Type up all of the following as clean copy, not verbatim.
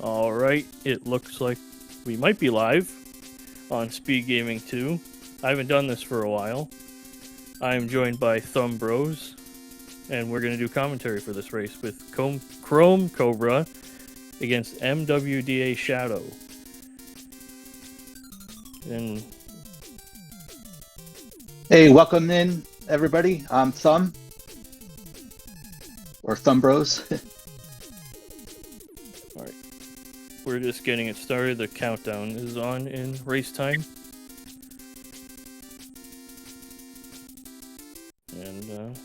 All right, it looks like we might be live on SpeedGaming 2. I haven't done this for a while. I am joined by Thumb Bros, and we're going to do commentary for this race with Chrome Cobra against MwdaShadow. And hey, welcome in, everybody. I'm Thumb, or Thumb Bros. all right, we're just getting it started. The countdown is on in race time. And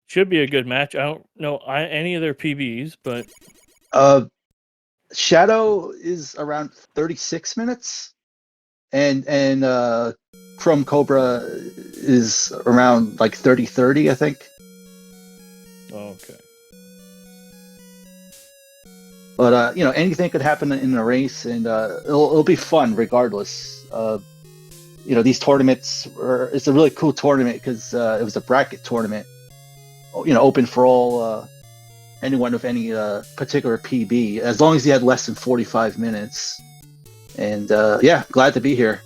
should be a good match. I don't know any of their PBs, but Shadow is around 36 minutes, and Chrome Cobra is around like 30, I think. okay. But anything could happen in a race, and it'll be fun regardless. These tournaments it's a really cool tournament because it was a bracket tournament. Open for all anyone with any particular PB, as long as you had less than 45 minutes. And yeah, glad to be here.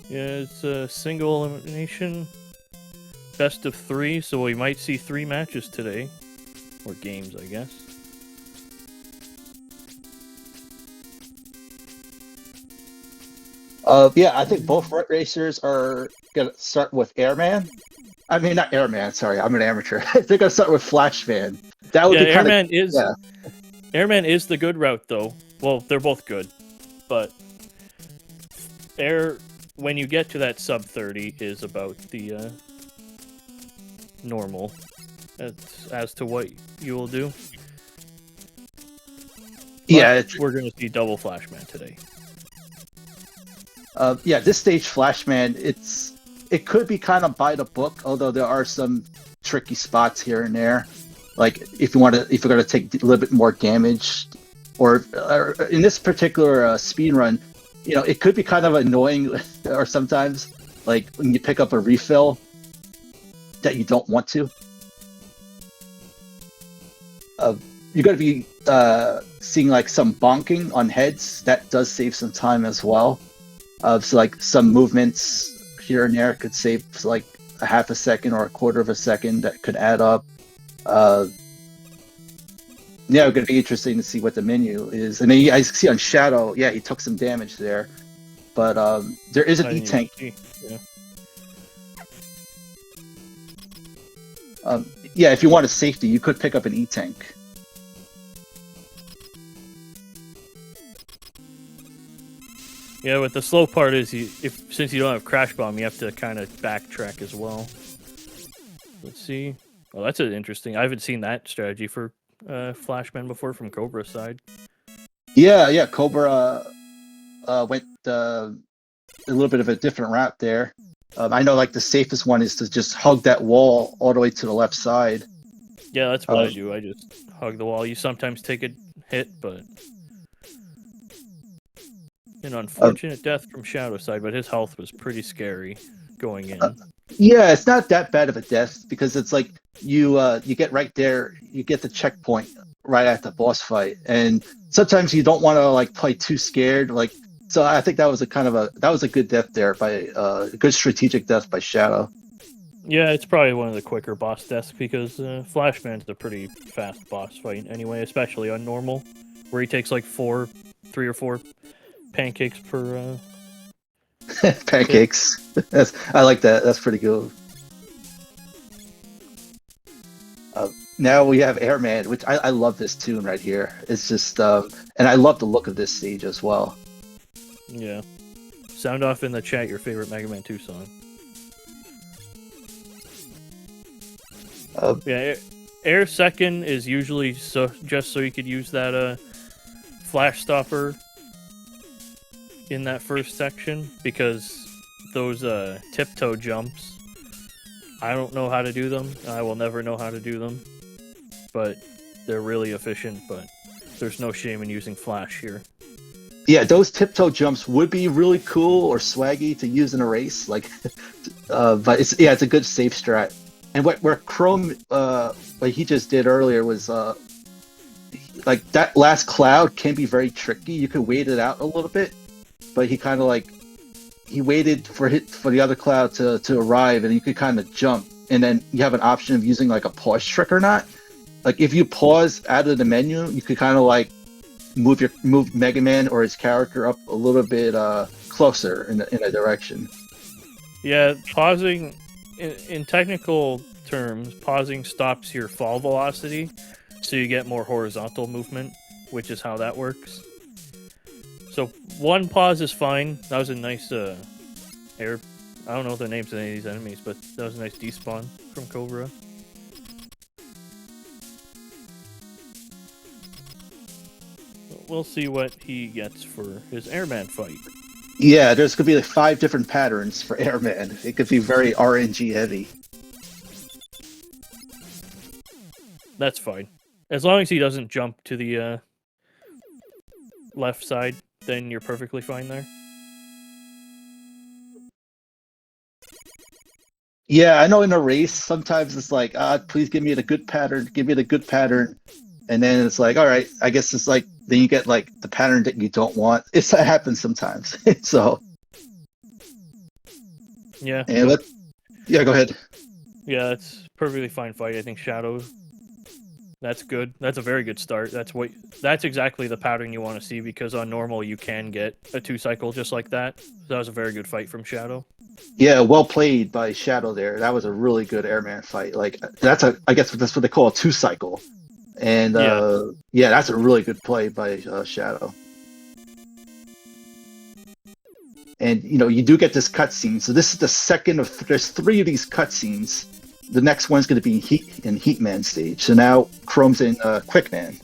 Yeah, it's a single elimination, best of 3, so we might see 3 matches today, or games, I guess. Yeah, I think both racers are gonna start with Airman. I mean, not Airman. Sorry, I'm an amateur. They're gonna start with Flashman. That would be Airman is Airman is the good route, though. Well, they're both good, but when you get to that sub 30 is about the normal as to what you will do. Yeah, we're gonna see double Flashman today. Yeah, this stage Flashman, it could be kind of by the book, although there are some tricky spots here and there. Like if you're going to take a little bit more damage, or in this particular speed run, it could be kind of annoying, or sometimes like when you pick up a refill that you don't want to. You're going to be seeing like some bonking on heads. That does save some time as well. So like some movements here and there could save like a half a second or a quarter of a second that could add up. Yeah, it's going to be interesting to see what the menu is. I mean, I see on Shadow, yeah, he took some damage there, but there is an E-Tank. Yeah. Yeah, if you want a safety, you could pick up an E-Tank. Yeah, but the slow part is since you don't have Crash Bomb, you have to kind of backtrack as well. Let's see. Well, that's interesting. I haven't seen that strategy for Flashman before from Cobra's side. Yeah, Cobra went a little bit of a different route there. I know like the safest one is to just hug that wall all the way to the left side. Yeah, that's what I do. I just hug the wall. You sometimes take a hit, but an unfortunate death from Shadow side, but his health was pretty scary going in. Yeah, it's not that bad of a death because it's like you get right there, you get the checkpoint right at the boss fight, and sometimes you don't want to like play too scared. Like, so I think that was a good death there by a good strategic death by Shadow. Yeah, it's probably one of the quicker boss deaths because Flashman's a pretty fast boss fight anyway, especially on normal, where he takes like 3 or 4 pancakes per pancakes. I like that. That's pretty good. Now we have Airman, which I love this tune right here. It's just and I love the look of this stage as well. Yeah. Sound off in the chat your favorite Mega Man 2 song. Yeah, Air second is usually just so you could use that flash stopper in that first section, because those tiptoe jumps, I don't know how to do them. I will never know how to do them, but they're really efficient. But there's no shame in using flash here. Yeah, those tiptoe jumps would be really cool or swaggy to use in a race, like, but it's a good safe strat. And where Chrome, what he just did earlier was like that last cloud can be very tricky. You could wait it out a little bit, but he kind of like he waited for the other cloud to arrive, and you could kind of jump, and then you have an option of using like a pause trick or not. Like if you pause out of the menu, you could kind of like move Mega Man or his character up a little bit closer in a direction. Yeah, pausing in technical terms, pausing stops your fall velocity, so you get more horizontal movement, which is how that works. So one pause is fine. That was a nice air. I don't know the names of any of these enemies, but that was a nice despawn from Cobra. We'll see what he gets for his Airman fight. Yeah, there's gonna be like 5 different patterns for Airman. It could be very RNG heavy. That's fine. As long as he doesn't jump to the left side, then you're perfectly fine there. Yeah, I know in a race, sometimes it's like, please give me the good pattern, give me the good pattern. And then it's like, all right, I guess it's like, then you get like the pattern that you don't want. It happens sometimes. So. Yeah. And yeah, go ahead. Yeah, it's perfectly fine fight. I think Shadow. That's good. That's a very good start. That's exactly the pattern you want to see, because on normal you can get a 2-cycle just like that. So that was a very good fight from Shadow. Yeah, well played by Shadow there. That was a really good Airman fight. Like I guess that's what they call a 2-cycle. And yeah, that's a really good play by Shadow. And you do get this cutscene. So this is the second of there's 3 of these cutscenes. The next one's going to be in Heatman stage. So now Chrome's in Quickman.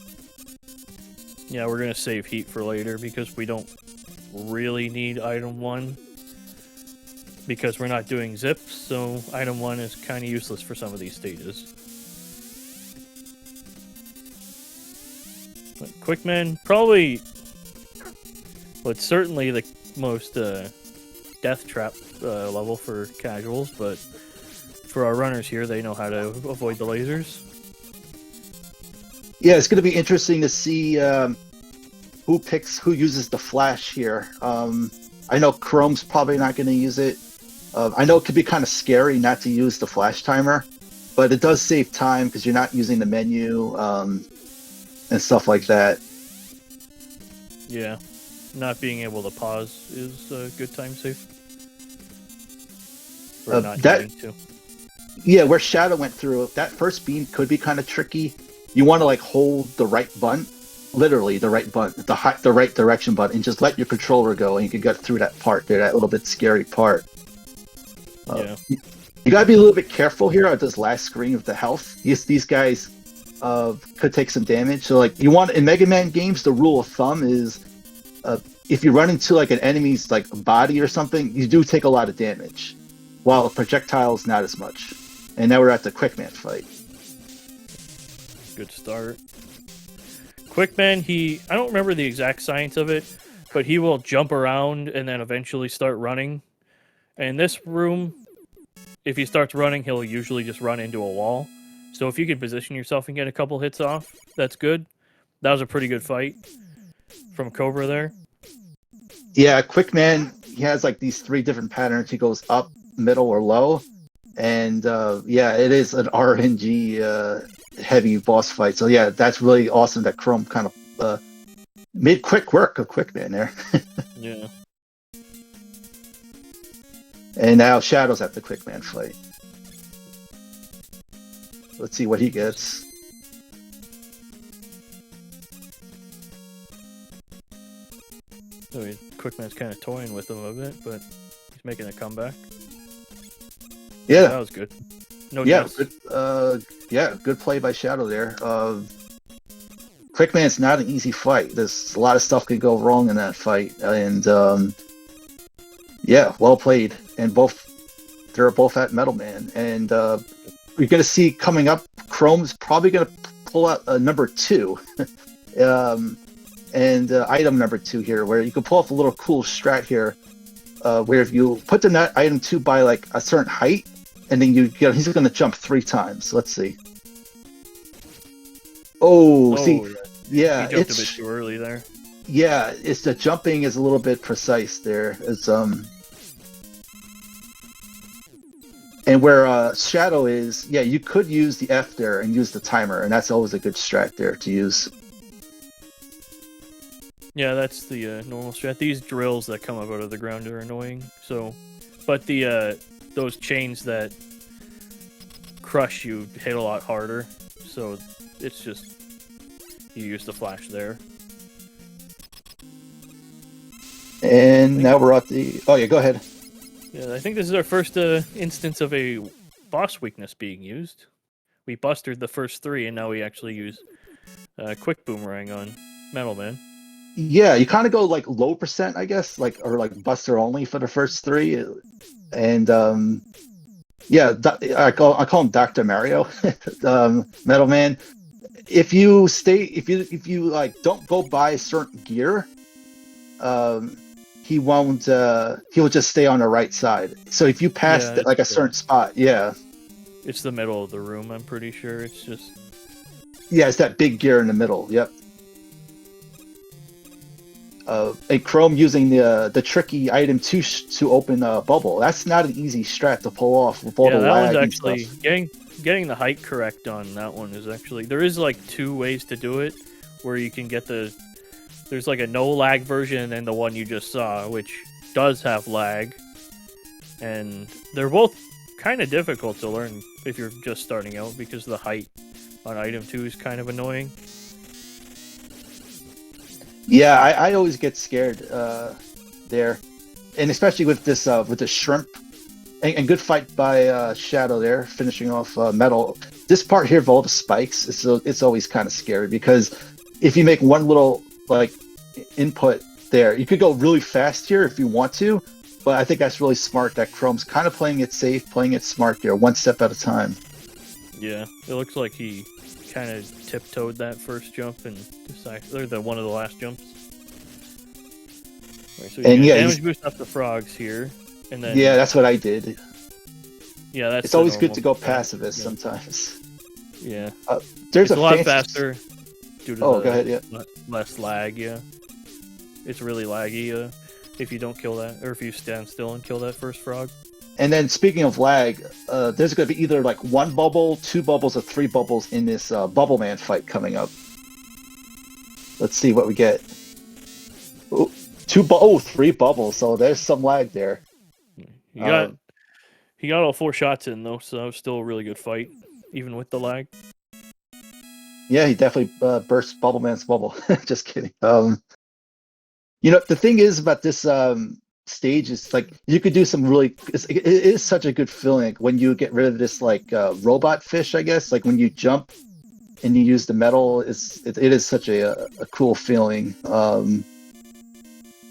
Yeah, we're going to save Heat for later because we don't really need item 1. Because we're not doing zips, so item 1 is kind of useless for some of these stages. But Quickman, probably... Well, it's certainly the most death trap level for casuals, but for our runners here, they know how to avoid the lasers. Yeah, it's going to be interesting to see who uses the flash here. I know Chrome's probably not going to use it. I know it could be kind of scary not to use the flash timer, but it does save time because you're not using the menu and stuff like that. Yeah, not being able to pause is a good time save. Or not needing to. Yeah, where Shadow went through, that first beam could be kind of tricky. You want to like hold the right button, literally the right button, the right direction button, and just let your controller go, and you can get through that part there, that little bit scary part. Yeah. You gotta be a little bit careful here at this last screen of the health. These guys could take some damage. So like in Mega Man games, the rule of thumb is if you run into like an enemy's like body or something, you do take a lot of damage, while a projectile's not as much. And now we're at the Quickman fight. Good start. Quickman, I don't remember the exact science of it, but he will jump around and then eventually start running. And in this room, if he starts running, he'll usually just run into a wall. So if you can position yourself and get a couple hits off, that's good. That was a pretty good fight from Cobra there. Yeah, Quickman, he has like these 3 different patterns. He goes up, middle, or low. And yeah, it is an RNG heavy boss fight. So yeah, that's really awesome that Chrome kind of made quick work of Quickman there. Yeah. And now Shadow's at the Quickman fight. Let's see what he gets. So Quickman's kind of toying with him a bit, but he's making a comeback. Yeah, that was good. No deaths. Good, good play by Shadow there. Quickman's not an easy fight. There's a lot of stuff could go wrong in that fight, and yeah, well played. And they're both at Metal Man, and we're gonna see coming up. Chrome's probably gonna pull out number 2, and item number 2 here, where you can pull off a little cool strat here, where if you put the item 2 by like a certain height, and then he's going to jump 3 times. Let's see. Oh, see, yeah, He jumped a bit too early there. Yeah, it's the jumping is a little bit precise there. It's and where Shadow is, yeah, you could use the F there and use the timer, and that's always a good strat there to use. Yeah, that's the normal strat. These drills that come up out of the ground are annoying. So, but the those chains that crush you hit a lot harder. So it's just you use the flash there. And now we're at the. Oh yeah, go ahead. Yeah, I think this is our first instance of a boss weakness being used. We busted the first 3, and now we actually use quick boomerang on Metal Man. Yeah, you kind of go like low percent, I guess, like or like Buster only for the first 3, and yeah, I call him Dr. Mario, Metal Man. If you like don't go buy certain gear, he won't. He will just stay on the right side. So if you pass like a certain spot, yeah, it's the middle of the room. I'm pretty sure it's just. Yeah, it's that big gear in the middle. Yep. And Chrome using the tricky item to open a bubble. That's not an easy strat to pull off with all the lag that and one's actually stuff. getting the height correct on that one is actually there is like 2 ways to do it, where you can get there's like a no lag version and the one you just saw, which does have lag, and they're both kind of difficult to learn if you're just starting out because the height on item 2 is kind of annoying. Yeah, I always get scared there, and especially with this with the shrimp, and good fight by Shadow there, finishing off Metal. This part here of all the spikes, it's always kind of scary because if you make one little like input there, you could go really fast here if you want to, but I think that's really smart that Chrome's kind of playing it safe, playing it smart here, one step at a time. Yeah, it looks like he kind of tiptoed that first jump and decided, or one of the last jumps. Right, so and yeah, damage boost up the frogs here, and then that's what I did. Yeah, that's. It's always good to go pacifist sometimes. Yeah, there's a lot faster due to go ahead. Yeah, less lag. Yeah, it's really laggy if you don't kill that, or if you stand still and kill that first frog. And then speaking of lag, there's going to be either like 1 bubble, 2 bubbles, or 3 bubbles in this Bubble Man fight coming up. Let's see what we get. Oh, 3 bubbles. So there's some lag there. He got all 4 shots in though, so that was still a really good fight, even with the lag. Yeah, he definitely burst Bubble Man's bubble. Just kidding. You know, the thing is about this stage is like you could do some really it is such a good feeling when you get rid of this like robot fish, I guess, like when you jump and you use the metal. It is such a cool feeling,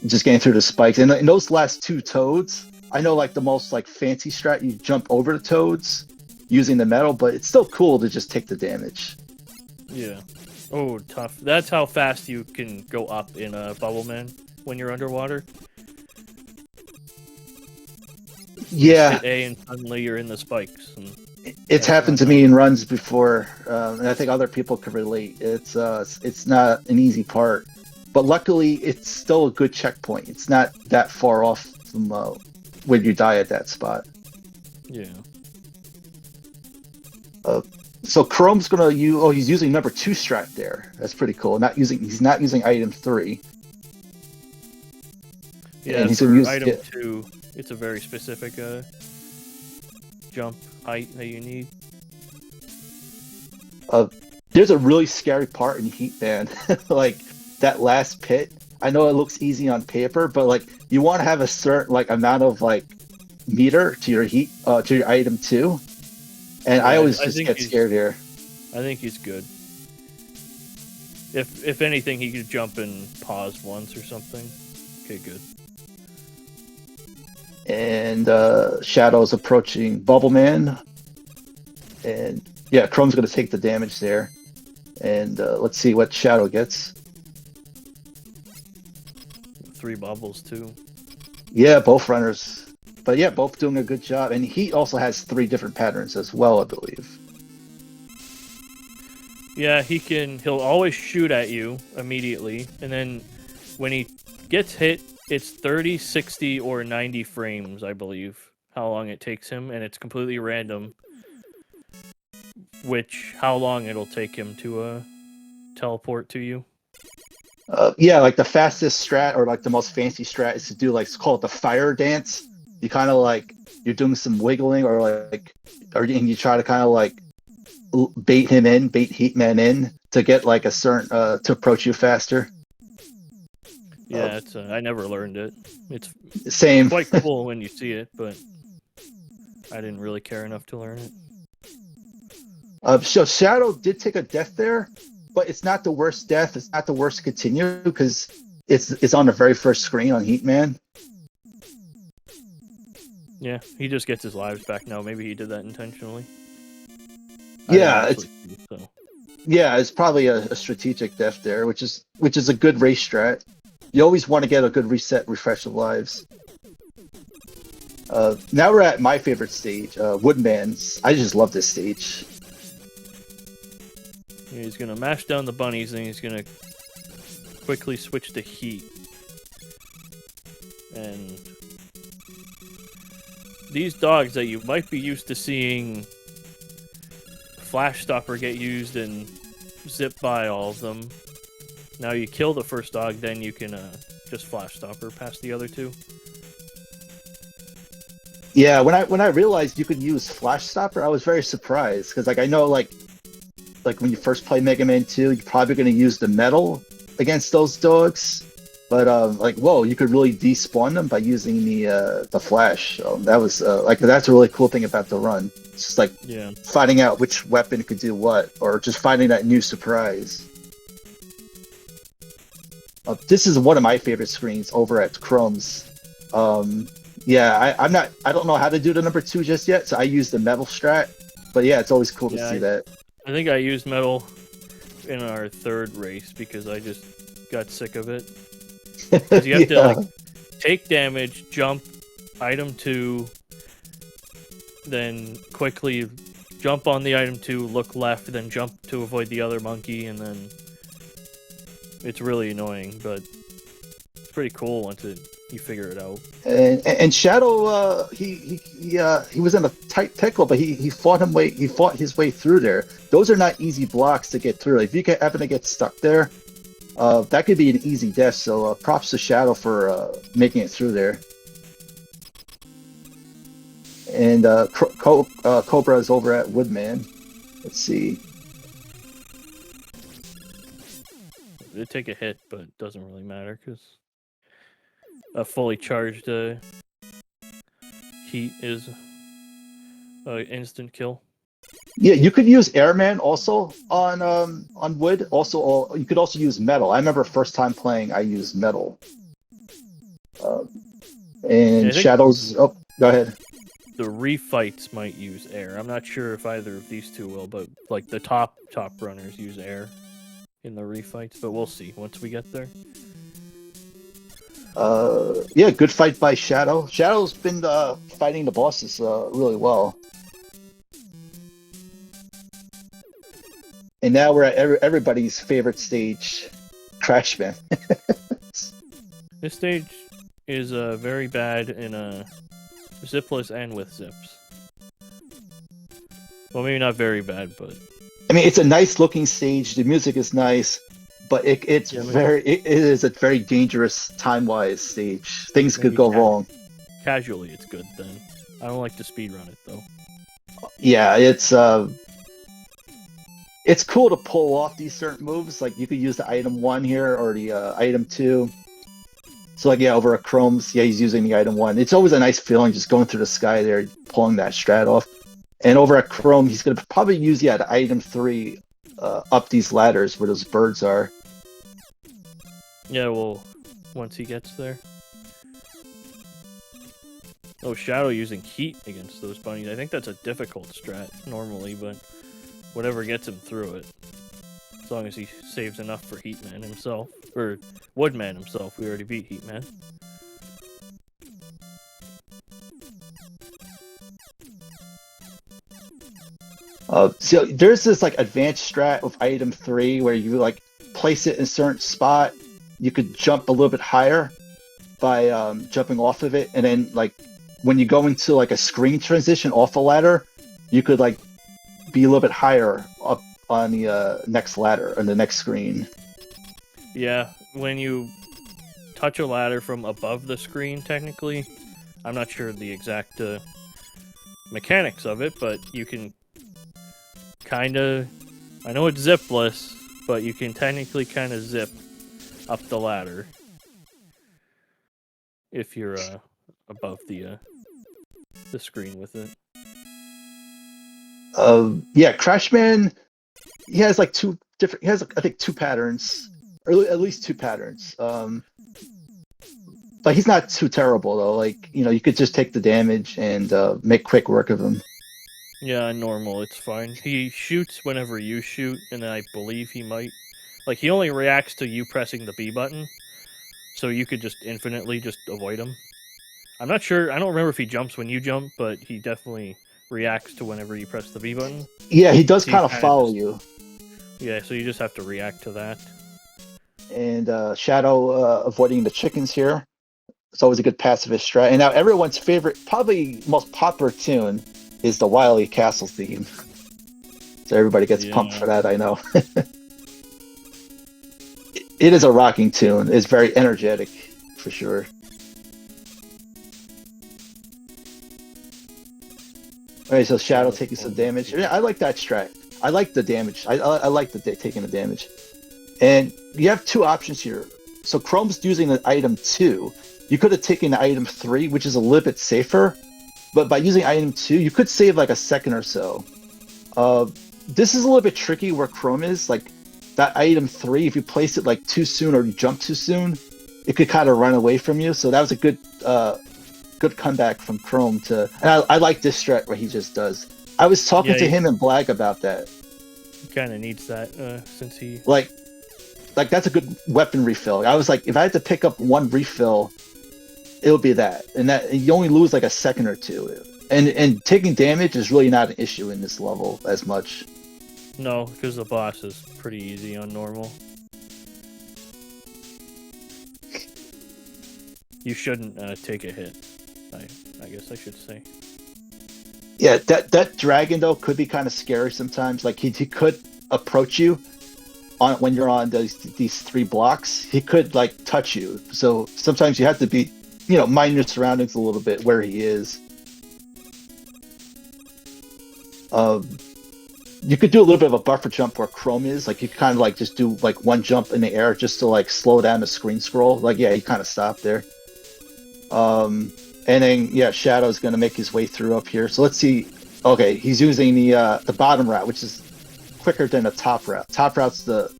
just getting through the spikes. And in those last 2 toads, I know like the most like fancy strat, you jump over the toads using the metal, but it's still cool to just take the damage. Yeah. Oh, tough. That's how fast you can go up in a Bubble Man when you're underwater. Yeah. Hit A and suddenly you're in the spikes. It's happened to me in runs before, and I think other people can relate. It's not an easy part, but luckily it's still a good checkpoint. It's not that far off from when you die at that spot. Yeah. So Chrome's gonna use. Oh, he's using number 2 strat there. That's pretty cool. He's not using item 3. Yeah, and he's gonna use item 2. It's a very specific jump height that you need. There's a really scary part in Heat Man, like that last pit. I know it looks easy on paper, but like you want to have a certain like amount of like meter to your heat to your item 2, and I always just get scared here. I think he's good. If anything, he could jump and pause once or something. Okay, good. And Shadow's approaching Bubble Man, and yeah, Chrome's going to take the damage there. And let's see what Shadow gets. 3 bubbles too. Yeah, both runners. But yeah, both doing a good job. And Heat also has 3 different patterns as well, I believe. Yeah, he'll always shoot at you immediately, and then when he gets hit, it's 30, 60, or 90 frames, I believe, how long it takes him, and it's completely random how long it'll take him to teleport to you. Yeah, like the fastest strat or like the most fancy strat is to do like it's called the fire dance. You kind of like you're doing some wiggling and you try to kind of like bait Heatman in to get like a certain to approach you faster. Yeah, I never learned it. It's same. quite cool when you see it, but I didn't really care enough to learn it. So Shadow did take a death there, but it's not the worst death. It's not the worst continue because it's on the very first screen on Heatman. Yeah, he just gets his lives back now. Maybe he did that intentionally. Yeah, it's probably a strategic death there, which is a good race strat. You always want to get a good reset, refresh of lives. Now we're at my favorite stage, Woodman's. I just love this stage. Yeah, he's gonna mash down the bunnies, and he's gonna quickly switch to Heat. And these dogs that you might be used to seeing Flash Stopper get used and zip by all of them. Now you kill the first dog, then you can just Flash Stopper past the other 2. Yeah, when I realized you could use Flash Stopper, I was very surprised because like I know like when you first play Mega Man 2, you're probably going to use the metal against those dogs, but like whoa, you could really despawn them by using the Flash. So that was that's a really cool thing about the run. It's just like finding out which weapon could do what, or just finding that new surprise. This is one of my favorite screens over at Chrome's. Yeah, I don't know how to do the number 2 just yet, so I use the metal strat. But yeah, it's always cool to see that. I think I used metal in our 3rd race because I just got sick of it. Because you have to like take damage, jump, item 2, then quickly jump on the item 2, look left, then jump to avoid the other monkey, and then it's really annoying, but it's pretty cool once you figure it out. And Shadow, he was in a tight pickle, but he fought his way through there. Those are not easy blocks to get through. If you happen to get stuck there, that could be an easy death. So props to Shadow for making it through there. And Cobra is over at Woodman. Let's see. It take a hit, but it doesn't really matter because a fully charged Heat is instant kill. Yeah, you could use Airman also on Wood. Also, you could also use Metal. I remember first time playing, I used Metal. And Shadows. Oh, go ahead. The refights might use air. I'm not sure if either of these 2 will, but like the top runners use air in the refights. But we'll see once we get there. Yeah, good fight by Shadow. Shadow's been fighting the bosses really well. And now we're at everybody's favorite stage, Crashman. This stage is very bad in Zipless and with zips. Well, maybe not very bad, but I mean, it's a nice looking stage. The music is nice, but it is a very dangerous time-wise stage. Things could go wrong. Casually, it's good then. I don't like to speedrun it though. Yeah, it's cool to pull off these certain moves. Like you could use the item 1 here or the item 2. So like over at Chrome's, he's using the item 1. It's always a nice feeling just going through the sky there, pulling that strat off. And over at Chrome, he's gonna probably use the item 3 up these ladders where those birds are. Yeah, well, once he gets there. Oh, Shadow using Heat against those bunnies. I think that's a difficult strat normally, but whatever gets him through it. As long as he saves enough for Heatman himself. Or Woodman himself. We already beat Heatman. So there's this like advanced strat with item 3 where you like place it in a certain spot. You could jump a little bit higher by jumping off of it, and then like when you go into like a screen transition off a ladder, you could like be a little bit higher up on the next ladder on the next screen. Yeah, when you touch a ladder from above the screen, technically, I'm not sure the exact mechanics of it, but you can kind of, I know it's zipless, but you can technically kind of zip up the ladder if you're above the screen with it. Yeah, Crashman, he has like two different. He has I think two patterns, or at least two patterns. But he's not too terrible though. Like you could just take the damage and make quick work of him. Yeah, normal, it's fine. He shoots whenever you shoot, and I believe he might. Like, he only reacts to you pressing the B button, so you could just infinitely just avoid him. I'm not sure, I don't remember if he jumps when you jump, but he definitely reacts to whenever you press the B button. Yeah, he does So kind of follow you. Yeah, so you just have to react to that. And Shadow avoiding the chickens here. It's always a good pacifist strat. And now everyone's favorite, probably most popular tune is the Wily Castle theme. So everybody gets pumped for that, I know. It is a rocking tune. It's very energetic, for sure. Alright, so Shadow taking some damage. Yeah, I like that strat. I like the damage. I like the taking the damage. And you have two options here. So Chrome's using the item 2. You could have taken the item 3, which is a little bit safer. But by using item 2, you could save like a second or so. This is a little bit tricky where Chrome is. Like, that item 3, if you place it like too soon or you jump too soon, it could kind of run away from you. So that was a good comeback from Chrome to... And I like this strat where he just does. I was talking to him and Blag about that. He kind of needs that since he... Like that's a good weapon refill. I was like, if I had to pick up one refill, it would be that. And that you only lose like a second or two. And taking damage is really not an issue in this level as much. No, because the boss is pretty easy on normal. You shouldn't take a hit. I guess I should say. Yeah, that dragon though could be kind of scary sometimes. Like he could approach you on when you're on these 3 blocks. He could like touch you. So sometimes you have to be, mind your surroundings a little bit where he is. You could do a little bit of a buffer jump where Chrome is. Like you kind of like just do like one jump in the air just to like slow down the screen scroll. Like he kind of stopped there. And then Shadow's gonna make his way through up here. So let's see. Okay, he's using the bottom route, which is quicker than the top route. Top route's the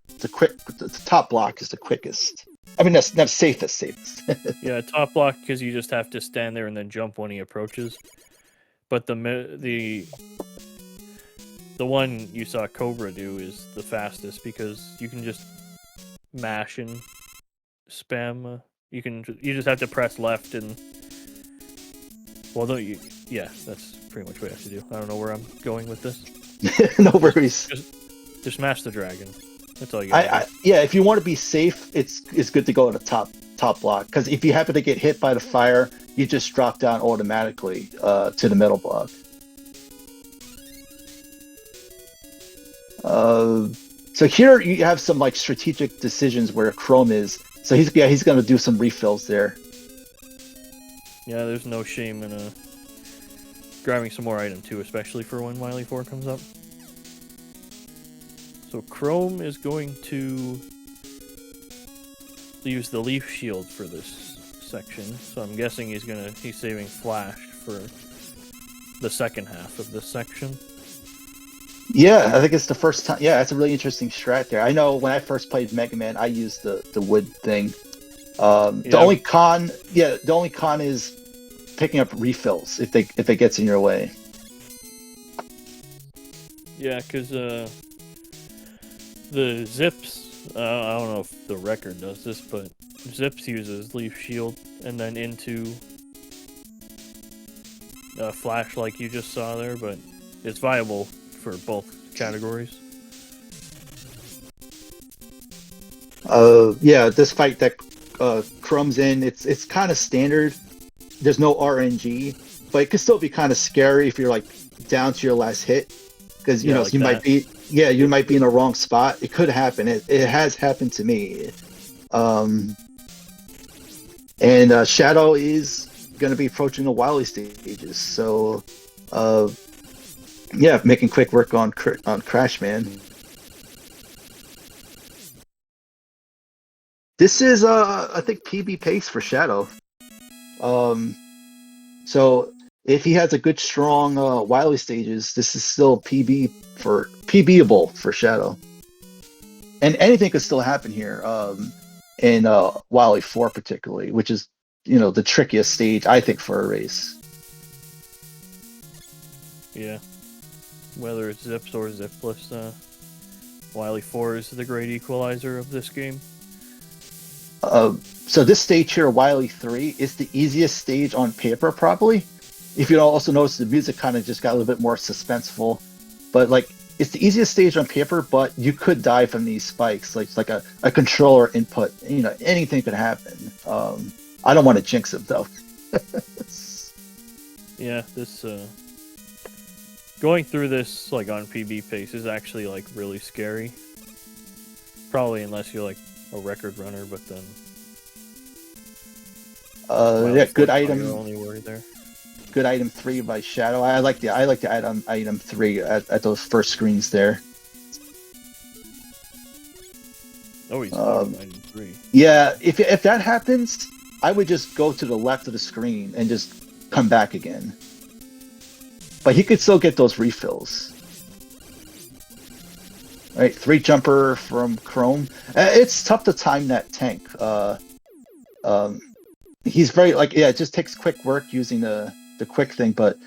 top block is the quickest. I mean that's safest. Yeah, top block because you just have to stand there and then jump when he approaches. But the one you saw Cobra do is the fastest because you can just mash and spam. You just have to press left and that's pretty much what you have to do. I don't know where I'm going with this. No worries. Just mash the dragon. That's all you got. Yeah, if you want to be safe, it's good to go to the top block because if you happen to get hit by the fire, you just drop down automatically to the middle block. So here you have some like strategic decisions where Chrome is. So he's going to do some refills there. Yeah, there's no shame in grabbing some more item too, especially for when Wily 4 comes up. So Chrome is going to use the leaf shield for this section. So I'm guessing he's saving Flash for the second half of this section. Yeah, I think it's the first time. Yeah, that's a really interesting strat there. I know when I first played Mega Man, I used the wood thing. The only con is picking up refills if it gets in your way. Yeah, because the Zips, I don't know if the record does this, but Zips uses Leaf Shield and then into Flash like you just saw there, but it's viable for both categories. Yeah, this fight that Chrome's in, it's kind of standard. There's no RNG, but it could still be kind of scary if you're like down to your last hit, because you Yeah, know like you that. might be you might be in the wrong spot. It could happen. It has happened to me. And Shadow is going to be approaching the Wily stages, so yeah, making quick work on Crash Man. This is I think PB pace for Shadow. So if he has a good strong Wily stages, this is still PBable for Shadow. And anything could still happen here. In Wily 4 particularly, which is, you know, the trickiest stage I think for a race. Yeah. Whether it's Zips or Zipless, Wily 4 is the great equalizer of this game. So this stage here, Wily 3, is the easiest stage on paper, probably. If you also notice, the music kind of just got a little bit more suspenseful. But like, it's the easiest stage on paper, but you could die from these spikes. Like a controller input. You know, anything could happen. I don't want to jinx it though. Yeah, this going through this like on PB pace is actually like really scary. Probably unless you're like a record runner, but then yeah, good item. Only worry there. Good item 3 by Shadow. I like the item 3 at those first screens there. Oh, he's item 3. Yeah, if that happens, I would just go to the left of the screen and just come back again. But he could still get those refills. All right, 3 jumper from Chrome. It's tough to time that tank. He's very it just takes quick work using the quick thing, but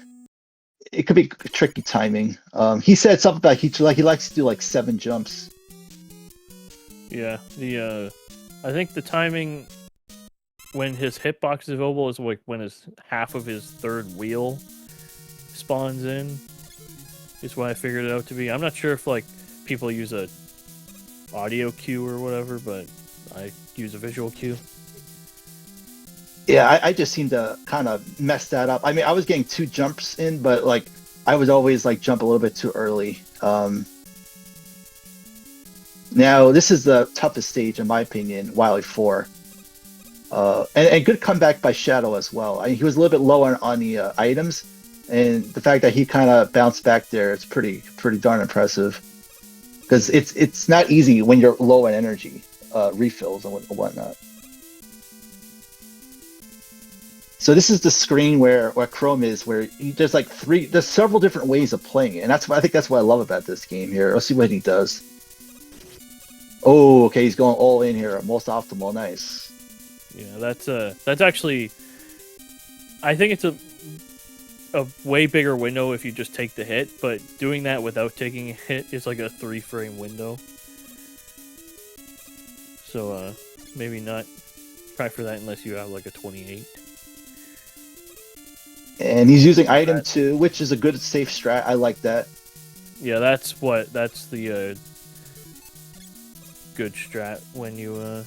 it could be tricky timing. He said something about he likes to do like 7 jumps. Yeah, I think the timing when his hitbox is available is like when his half of his third wheel spawns in. Is what I figured it out to be. I'm not sure if like people use a audio cue or whatever, but I use a visual cue. Yeah, I just seem to kind of mess that up. I mean, I was getting 2 jumps in, but like I would always like jump a little bit too early. Now this is the toughest stage in my opinion, Wily 4. And good comeback by Shadow as well. He was a little bit low on the items, and the fact that he kind of bounced back there, it's pretty darn impressive. Because it's not easy when you're low on energy, refills and whatnot. So this is the screen where Chrome is, where there's several different ways of playing it, and I think that's what I love about this game here. Let's see what he does. Oh, okay, he's going all in here, most optimal, nice. Yeah, that's actually, I think it's a way bigger window if you just take the hit, but doing that without taking a hit is like a 3-frame window. So maybe not try for that unless you have like a 28. And he's using item 2, which is a good safe strat. I like that. Yeah, that's the good strat when you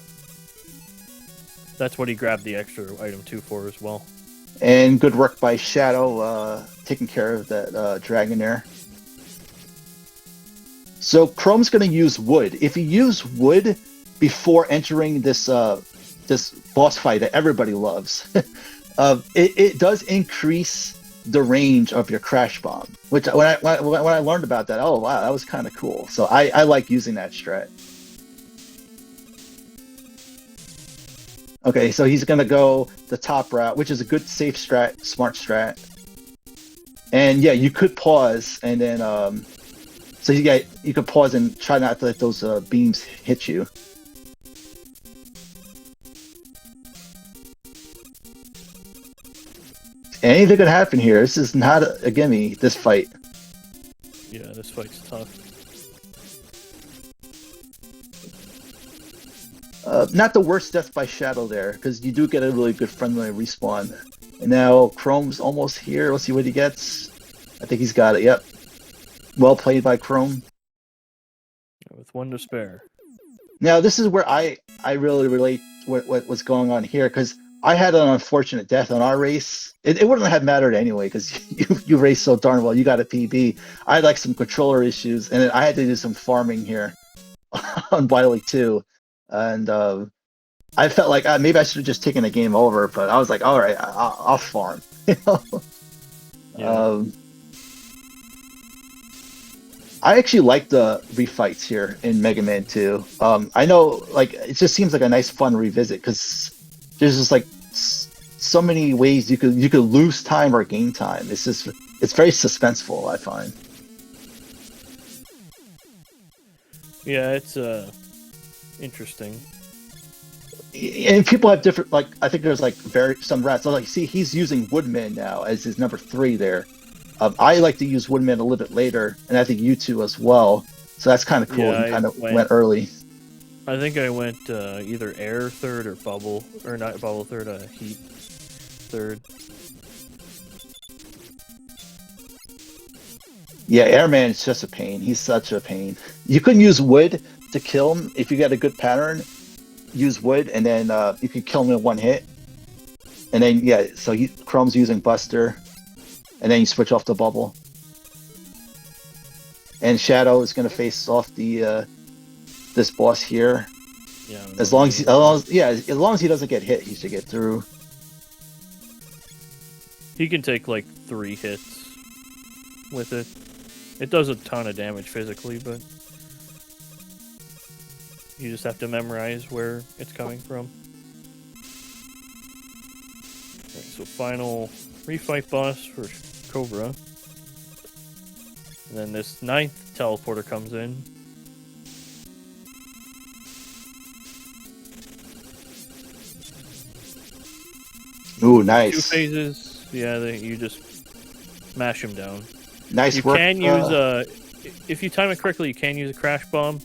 that's what he grabbed the extra item 2 for as well. And good work by Shadow, taking care of that dragon there. So Chrome's going to use wood. If you use wood before entering this this boss fight that everybody loves, it does increase the range of your crash bomb. Which when I learned about that, oh wow, that was kind of cool. So I like using that strat. Okay, so he's gonna go the top route, which is a good safe strat, smart strat. And yeah, you could pause and then so you could pause and try not to let those beams hit you. Anything could happen here. This is not a gimme, this fight. Yeah, this fight's tough. Not the worst death by Shadow there, because you do get a really good friendly respawn. And now Chrome's almost here. Let's see what he gets. I think he's got it, yep. Well played by Chrome. With one to spare. Now this is where I really relate what's going on here, because I had an unfortunate death on our race. It wouldn't have mattered anyway, because you raced so darn well. You got a PB. I had like some controller issues, and I had to do some farming here on Wily too, and I felt like maybe I should have just taken the game over, but I was like, all right, I'll farm. You know? Yeah. I actually like the refights here in Mega Man 2. I know, like, it just seems like a nice, fun revisit, because there's just like so many ways you could lose time or gain time. It's very suspenseful, I find. Yeah, it's interesting. And people have different, like, I think there's like some rats. So like, see, he's using Woodman now as his number 3 there. I like to use Woodman a little bit later, and I think you two as well. So that's kind of cool. Yeah, you kind of went early. I think I went either air third or bubble, or not bubble third, heat third. Yeah, Airman is just a pain. He's such a pain. You can use wood to kill him if you get a good pattern. Use wood, and then you can kill him in one hit. And then yeah, so Chrome's using Buster, and then you switch off the bubble. And Shadow is going to face off the this boss here. Yeah. As long as he doesn't get hit, he should get through. He can take like 3 hits with it. It does a ton of damage physically, but you just have to memorize where it's coming from. Right, so final refight boss for Cobra. And then this 9th teleporter comes in. Ooh, nice. 2 phases. Yeah, you just mash him down. Nice work. You can use if you time it correctly, you can use a crash bomb,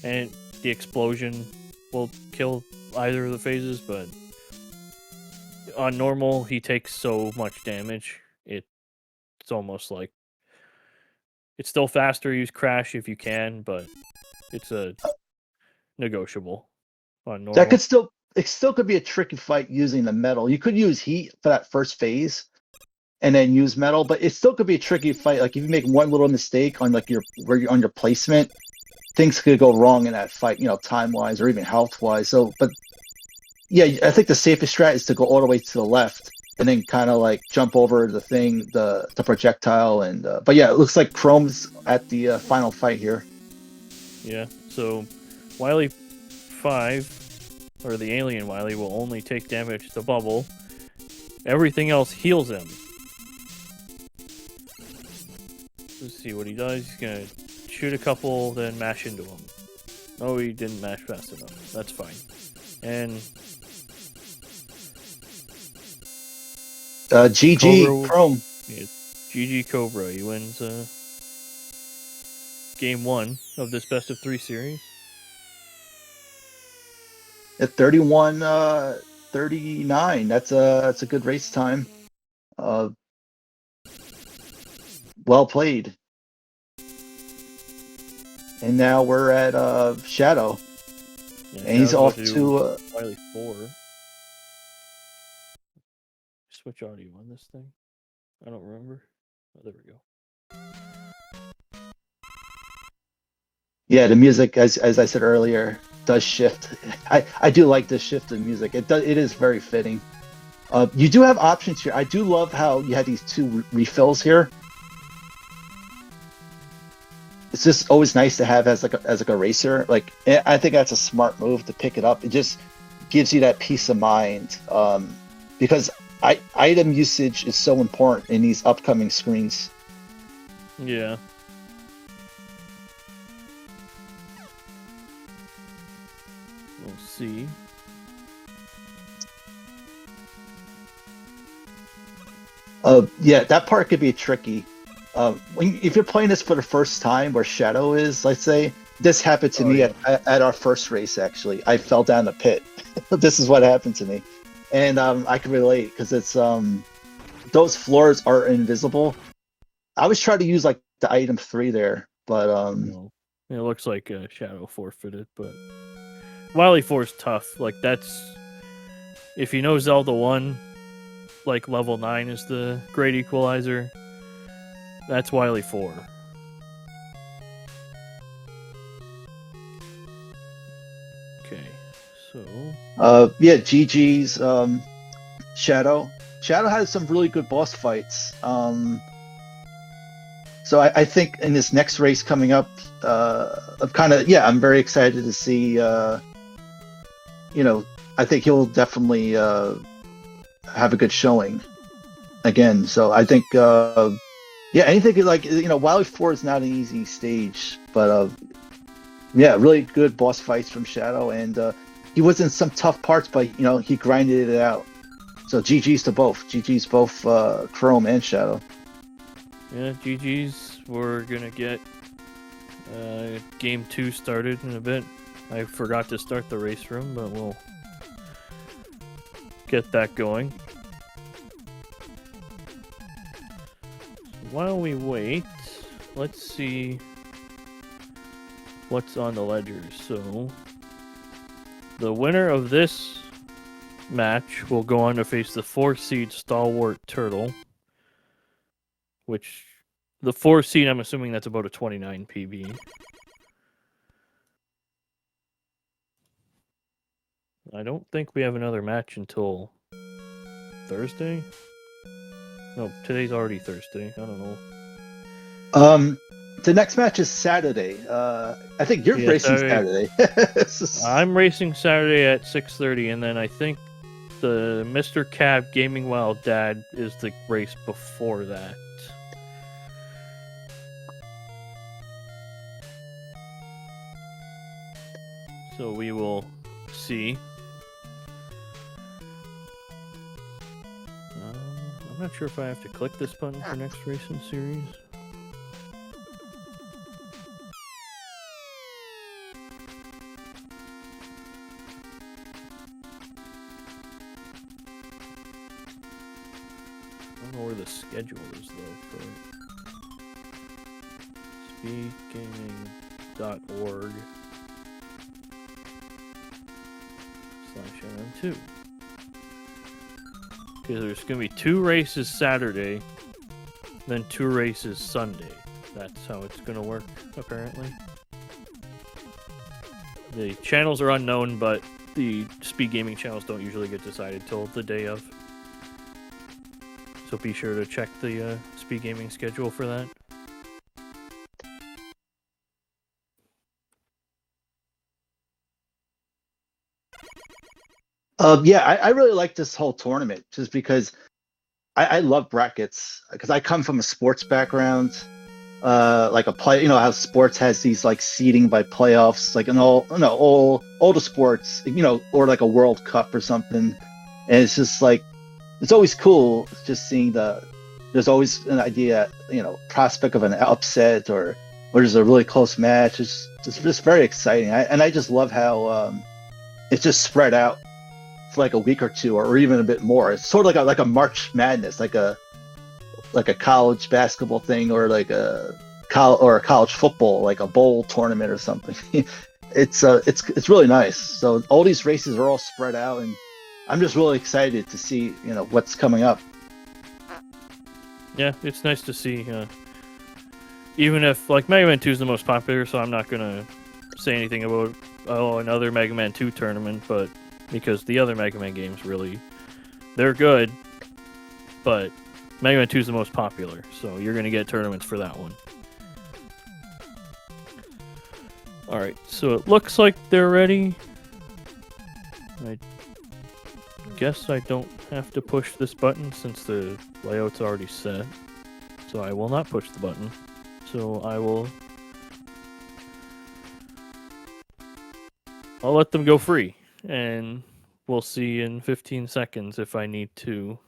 and the explosion will kill either of the phases. But on normal, he takes so much damage. It's almost like it's still faster to use crash if you can, but it's a negotiable on normal. It still could be a tricky fight using the metal. You could use heat for that first phase, and then use metal, but it still could be a tricky fight. Like if you make one little mistake on like your placement, things could go wrong in that fight, you know, time wise or even health wise. So, but yeah, I think the safest strat is to go all the way to the left and then kind of like jump over the thing, the projectile, and but yeah, it looks like Chrome's at the final fight here. Yeah, so Wily 5, or the alien Wily, will only take damage to bubble. Everything else heals him. Let's see what he does. He's gonna shoot a couple, then mash into him. Oh, he didn't mash fast enough. That's fine. And GG Cobra, Chrome. Yeah, GG Cobra. He wins game 1 of this best of 3 series. At 31-39. That's a good race time. Well played. And now we're at Shadow. Yeah, and he's off to Wily 4. Switch audio on this thing. I don't remember. Oh, there we go. Yeah, the music, as I said earlier, does shift. I do like the shift in music. It is very fitting. You do have options here. I do love how you had these 2 refills here. It's just always nice to have as like a racer. Like, I think that's a smart move to pick it up. It just gives you that peace of mind, because item usage is so important in these upcoming screens. Yeah. We'll see. Yeah, that part could be tricky. If you're playing this for the first time, where Shadow is, let's say, this happened to me yeah. at our first race. Actually, I fell down the pit. This is what happened to me, and I can relate because it's those floors are invisible. I was trying to use like the item 3 there, but Well, it looks like Shadow forfeited, but Wily 4 is tough. Like, that's if you know Zelda 1, like level 9 is the great equalizer. That's Wily 4. Okay, so yeah, GG's Shadow. Shadow has some really good boss fights. So I think in this next race coming up, I'm very excited to see. I think he'll definitely have a good showing again. So I think, anything like Wily 4 is not an easy stage, but really good boss fights from Shadow, and he was in some tough parts, but he grinded it out. So GG's to both. GG's both Chrome and Shadow. Yeah, GG's. We're gonna get game 2 started in a bit. I forgot to start the race room, but we'll get that going. While we wait, let's see what's on the ledgers. So, the winner of this match will go on to face the 4-seed Stalwart Turtle, which the 4-seed, I'm assuming that's about a 29 PB. I don't think we have another match until Thursday. No, today's already Thursday. I don't know. The next match is Saturday. I think you're racing Saturday. I'm racing Saturday at 6:30, and then I think the Mr. Cab Gaming Wild Dad is the race before that. So we will see. I'm not sure if I have to click this button for next racing series. I don't know where the schedule is though for speedgaming.org/MM2. Okay, there's going to be 2 races Saturday, then 2 races Sunday. That's how it's going to work, apparently. The channels are unknown, but the Speed Gaming channels don't usually get decided till the day of. So be sure to check the Speed Gaming schedule for that. I really like this whole tournament just because I love brackets, because I come from a sports background, like a play. How sports has these like seeding by playoffs, like in all the sports, or like a World Cup or something. And it's just like, it's always cool just seeing there's always an idea, prospect of an upset or there's a really close match. It's just very exciting. I just love how it's just spread out for like a week or two, or even a bit more. It's sort of like a March Madness, like a college basketball thing, or like a college football, like a bowl tournament or something. It's really nice. So all these races are all spread out, and I'm just really excited to see what's coming up. Yeah, it's nice to see. Even if like Mega Man 2 is the most popular, so I'm not gonna say anything about another Mega Man 2 tournament, but because the other Mega Man games they're good, but Mega Man 2 is the most popular, so you're going to get tournaments for that one. Alright, so it looks like they're ready. I guess I don't have to push this button since the layout's already set, so I will not push the button. So I'll let them go free. And we'll see in 15 seconds if I need to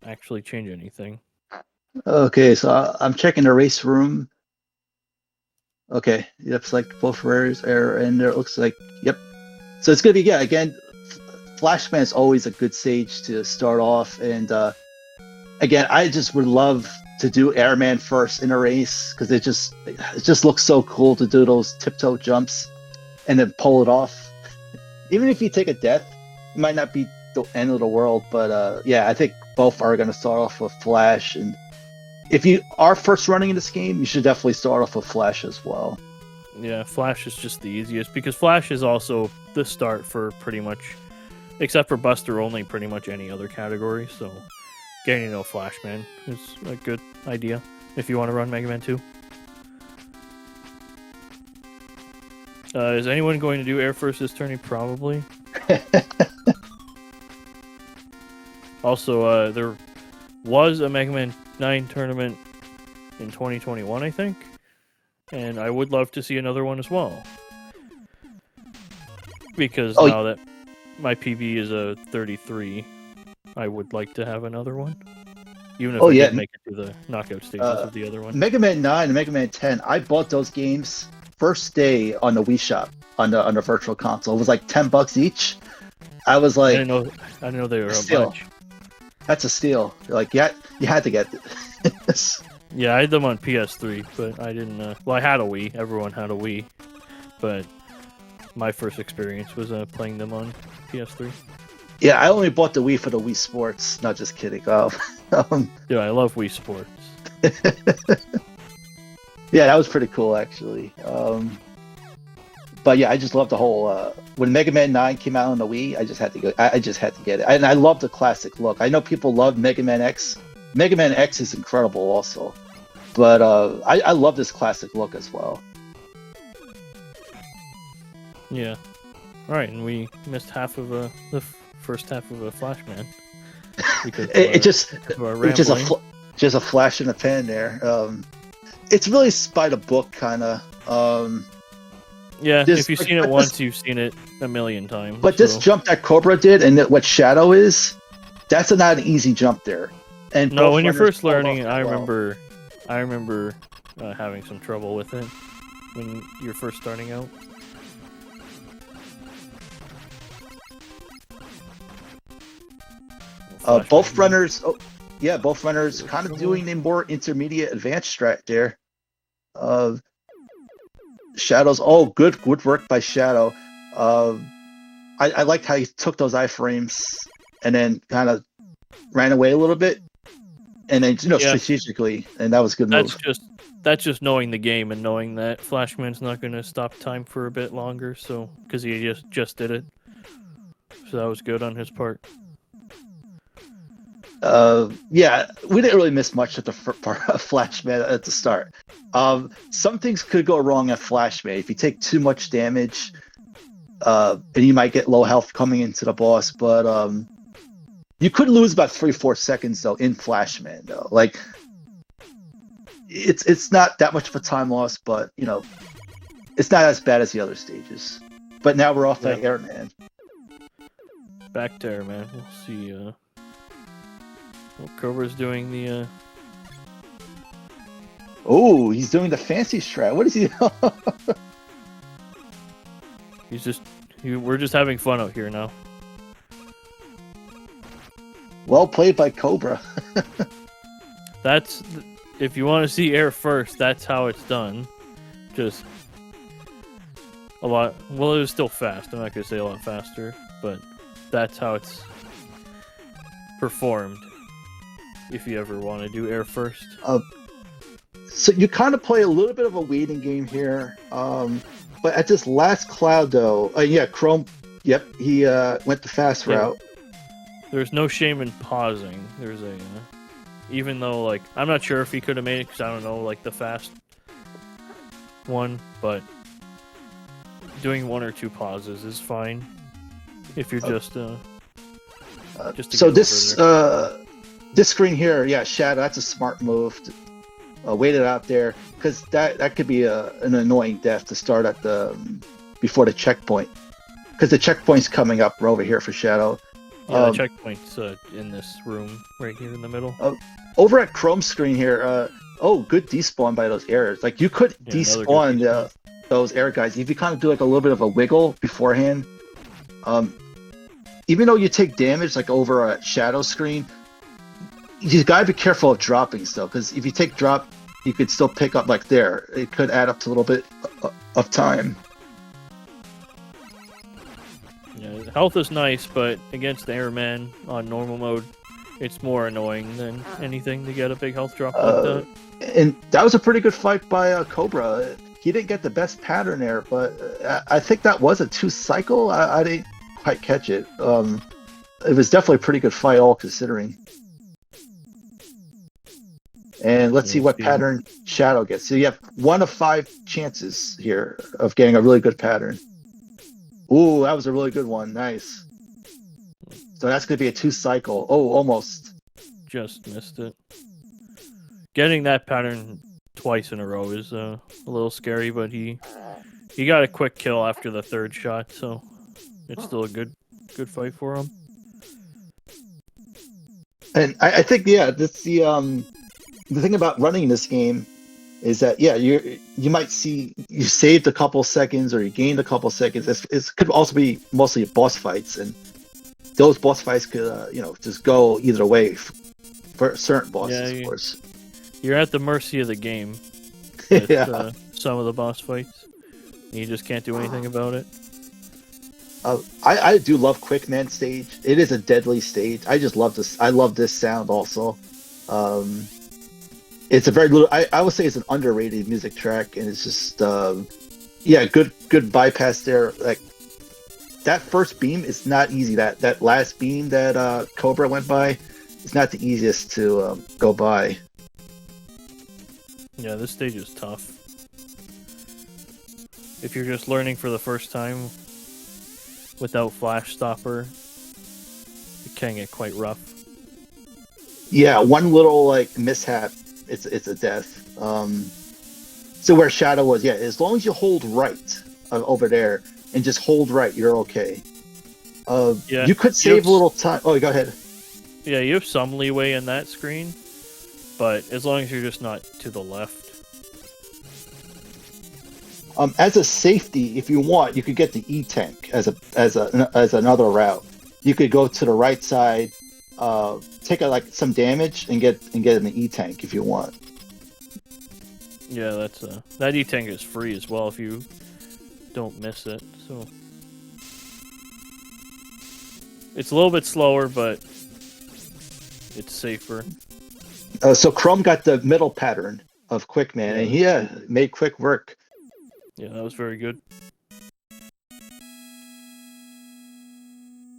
actually change anything. Okay, so I'm checking the race room. Okay, yep, select both rares, and it looks like, yep. So it's going to be, again, Flashman is always a good stage to start off. And again, I just would love to do Airman first in a race because it just looks so cool to do those tiptoe jumps and then pull it off. Even if you take a death, it might not be the end of the world, but yeah, I think both are going to start off with Flash, and if you are first running in this game, you should definitely start off with Flash as well. Yeah, Flash is just the easiest because Flash is also the start for pretty much, except for Buster, only pretty much any other category. So getting to know Flashman is a good idea if you want to run Mega Man 2. Is anyone going to do Air First this tourney? Probably. Also, there was a Mega Man 9 tournament in 2021, I think. And I would love to see another one as well. Because now that my PB is a 33, I would like to have another one. Even if I didn't make it to the knockout stages of the other one. Mega Man 9 and Mega Man 10, I bought those games first day on the Wii Shop on the virtual console. It was like $10 each. I was like, I didn't know they were a bunch. That's a steal. Like, yeah, you had to get this. Yeah, I had them on PS3, but I didn't. Well, I had a Wii. Everyone had a Wii, but my first experience was playing them on PS3. Yeah, I only bought the Wii for the Wii Sports. Not just kidding. Yeah, I love Wii Sports. Yeah, that was pretty cool, actually. But yeah, I just love the whole. When Mega Man 9 came out on the Wii, I just had to go. I just had to get it, and I love the classic look. I know people love Mega Man X. Mega Man X is incredible, also, but I love this classic look as well. Yeah. All right, and we missed half of the first half of a Flashman. Because it just a flash in the pan there. It's really by the book, kind of. Yeah, if you've seen it once, you've seen it a million times. But this jump that Cobra did, and what Shadow is, that's not an easy jump there. And no, when you're first learning, I remember having some trouble with it when you're first starting out. Both runners kind of doing a more intermediate advanced strat there. Shadow's good work by Shadow. I liked how he took those iframes and then kind of ran away a little bit, and then strategically, and that was a good move. That's just knowing the game and knowing that Flashman's not going to stop time for a bit longer, so because he just did it, so that was good on his part. Yeah, we didn't really miss much at the Flashman at the start. Some things could go wrong at Flashman if you take too much damage, and you might get low health coming into the boss. But you could lose about 3-4 seconds though in Flashman though. Like it's not that much of a time loss, but it's not as bad as the other stages. But now we're off to Airman. Back to Airman. We'll see. Cobra's doing the. Oh, he's doing the fancy strat. What is he? We're just having fun out here now. Well played by Cobra. If you want to see Air First, that's how it's done. Just a lot. Well, it was still fast. I'm not gonna say a lot faster, but that's how it's performed. If you ever want to do Air First. So you kind of play a little bit of a waiting game here. But at this last cloud, though, Chrome, yep, he went the fast route. There's no shame in pausing. There's even though, I'm not sure if he could have made it because I don't know, the fast one, but doing 1 or 2 pauses is fine if you're just so this screen here, Shadow, that's a smart move. Wait it out there, because that could be an annoying death to start at before the checkpoint. Because the checkpoint's coming up over here for Shadow. Yeah, the checkpoint's in this room right here in the middle. Over at Chrome's screen here, good despawn by those errors. You could despawn those air guys if you kind of do a little bit of a wiggle beforehand. Even though you take damage over a Shadow screen, You gotta be careful of dropping still, because if you take drop, you could still pick up like there. It could add up to a little bit of time. Yeah, health is nice, but against the Airman on normal mode, it's more annoying than anything to get a big health drop like that. And that was a pretty good fight by Cobra. He didn't get the best pattern there, but I think that was a 2-cycle. I didn't quite catch it. It was definitely a pretty good fight, all considering. And let's see what pattern Shadow gets. So you have 1 of 5 chances here of getting a really good pattern. Ooh, that was a really good one. Nice. So that's going to be a 2-cycle. Oh, almost. Just missed it. Getting that pattern twice in a row is a little scary, but he got a quick kill after the 3rd shot, so it's still a good fight for him. And I think, yeah, that's the thing about running this game is that, yeah, you might see you saved a couple seconds or you gained a couple seconds. It could also be mostly boss fights, and those boss fights could just go either way for certain bosses, of course. You're at the mercy of the game with some of the boss fights. You just can't do anything about it. I do love Quickman stage. It is a deadly stage. I just love this. I love this sound also. It's a very little. I would say it's an underrated music track, and it's just good bypass there. Like that first beam is not easy. That last beam that Cobra went by, it's not the easiest to go by. Yeah, this stage is tough. If you're just learning for the first time without Flash Stopper, it can get quite rough. Yeah, one little like mishap, it's a death. So where Shadow was, yeah, as long as you hold right over there and just hold right, you're okay. You could save a little time. Oh, go ahead. Yeah, you have some leeway in that screen, but as long as you're just not to the left. As a safety, if you want, you could get the E-Tank as another route. You could go to the right side, take some damage, and get in the E-Tank if you want. Yeah, that's that E-Tank is free as well if you don't miss it. So it's a little bit slower, but it's safer. So Chrome got the middle pattern of Quickman, and he made quick work. Yeah, that was very good.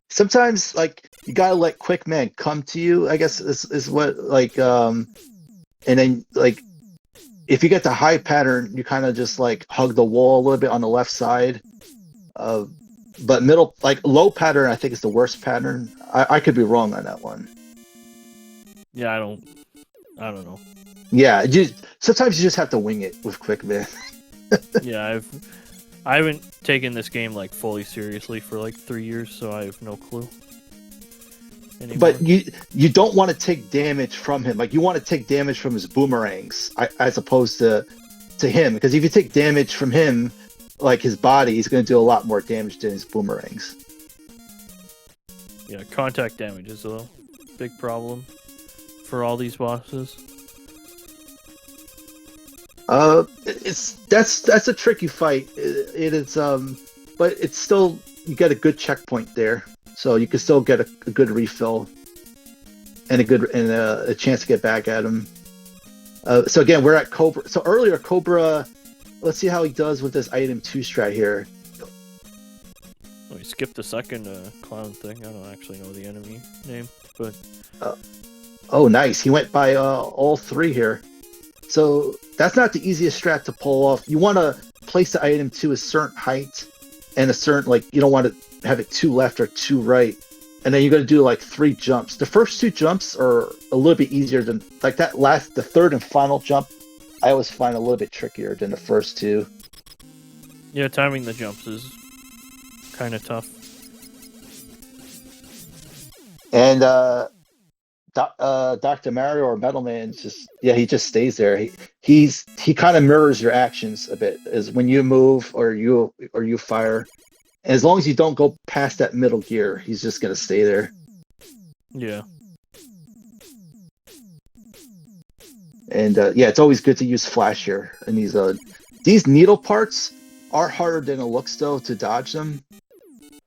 Sometimes, like, you gotta let Quickman come to you, I guess is what, like, and then, like, if you get the high pattern, you kind of just, like, hug the wall a little bit on the left side. But middle, like, low pattern, I think is the worst pattern. I could be wrong on that one. Yeah, I don't know. Yeah, sometimes you just have to wing it with Quickman. Yeah, I haven't taken this game like fully seriously for like 3 years, so I have no clue anymore. But you don't want to take damage from him. Like, you want to take damage from his boomerangs as opposed to him, because if you take damage from him, like his body, he's going to do a lot more damage than his boomerangs. Yeah, contact damage is a big problem for all these bosses. That's a tricky fight. It is, but it's still, you get a good checkpoint there, so you can still get a good refill and a chance to get back at him. So again, we're at Cobra. So earlier, Cobra. Let's see how he does with this item 2 strat here. Oh, he skipped the second clown thing. I don't actually know the enemy name, but oh, nice. He went by all 3 here. So that's not the easiest strat to pull off. You want to place the item to a certain height and a certain, like, you don't want to have it too left or too right. And then you're going to do like 3 jumps. The first 2 jumps are a little bit easier than, like, the 3rd and final jump, I always find a little bit trickier than the first 2. Yeah, timing the jumps is kind of tough. And Dr. Mario or Metal Man he just stays there. He kind of mirrors your actions a bit, as when you move or you fire. And as long as you don't go past that middle gear, he's just gonna stay there. Yeah. And yeah, it's always good to use flash here. And these needle parts are harder than it looks though to dodge them.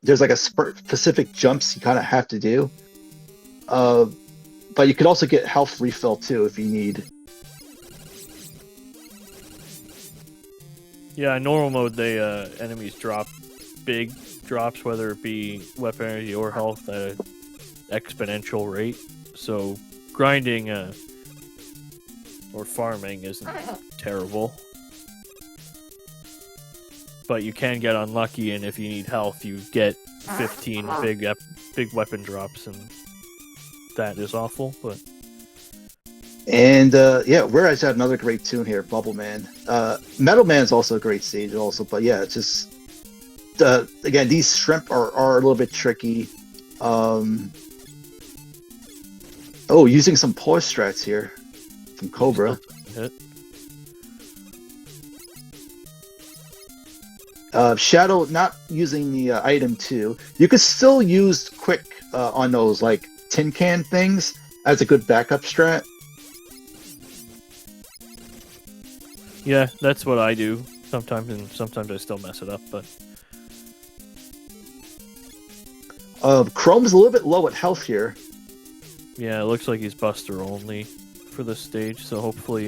There's like a specific jumps you kind of have to do. But you could also get health refill too if you need. Yeah, in normal mode, they enemies drop big drops, whether it be weapon energy or health, at an exponential rate. So grinding or farming isn't terrible. But you can get unlucky, and if you need health, you get 15 big weapon drops, and that is awful. But And yeah, Whereas had another great tune here, Bubble Man. Metal Man's also a great stage, also. But yeah, it's just again, these shrimp are a little bit tricky. Oh, using some pause strats here from Cobra. hit. Shadow not using the item 2. You could still use quick on those like tin can things as a good backup strat. Yeah, that's what I do sometimes, and sometimes I still mess it up. But Chrome's a little bit low at health here. yeah, it looks like he's Buster only for this stage. So hopefully,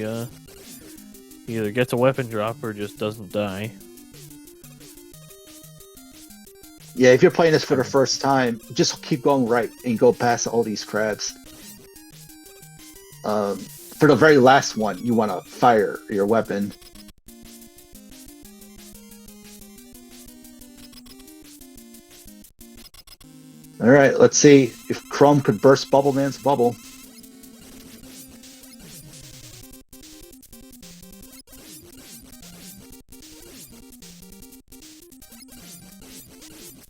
he either gets a weapon drop or just doesn't die. Yeah, if you're playing this for the first time, just keep going right and go past all these crabs. For the very last one, you want to fire your weapon. Alright, let's see if Chrome could burst Bubble Man's bubble.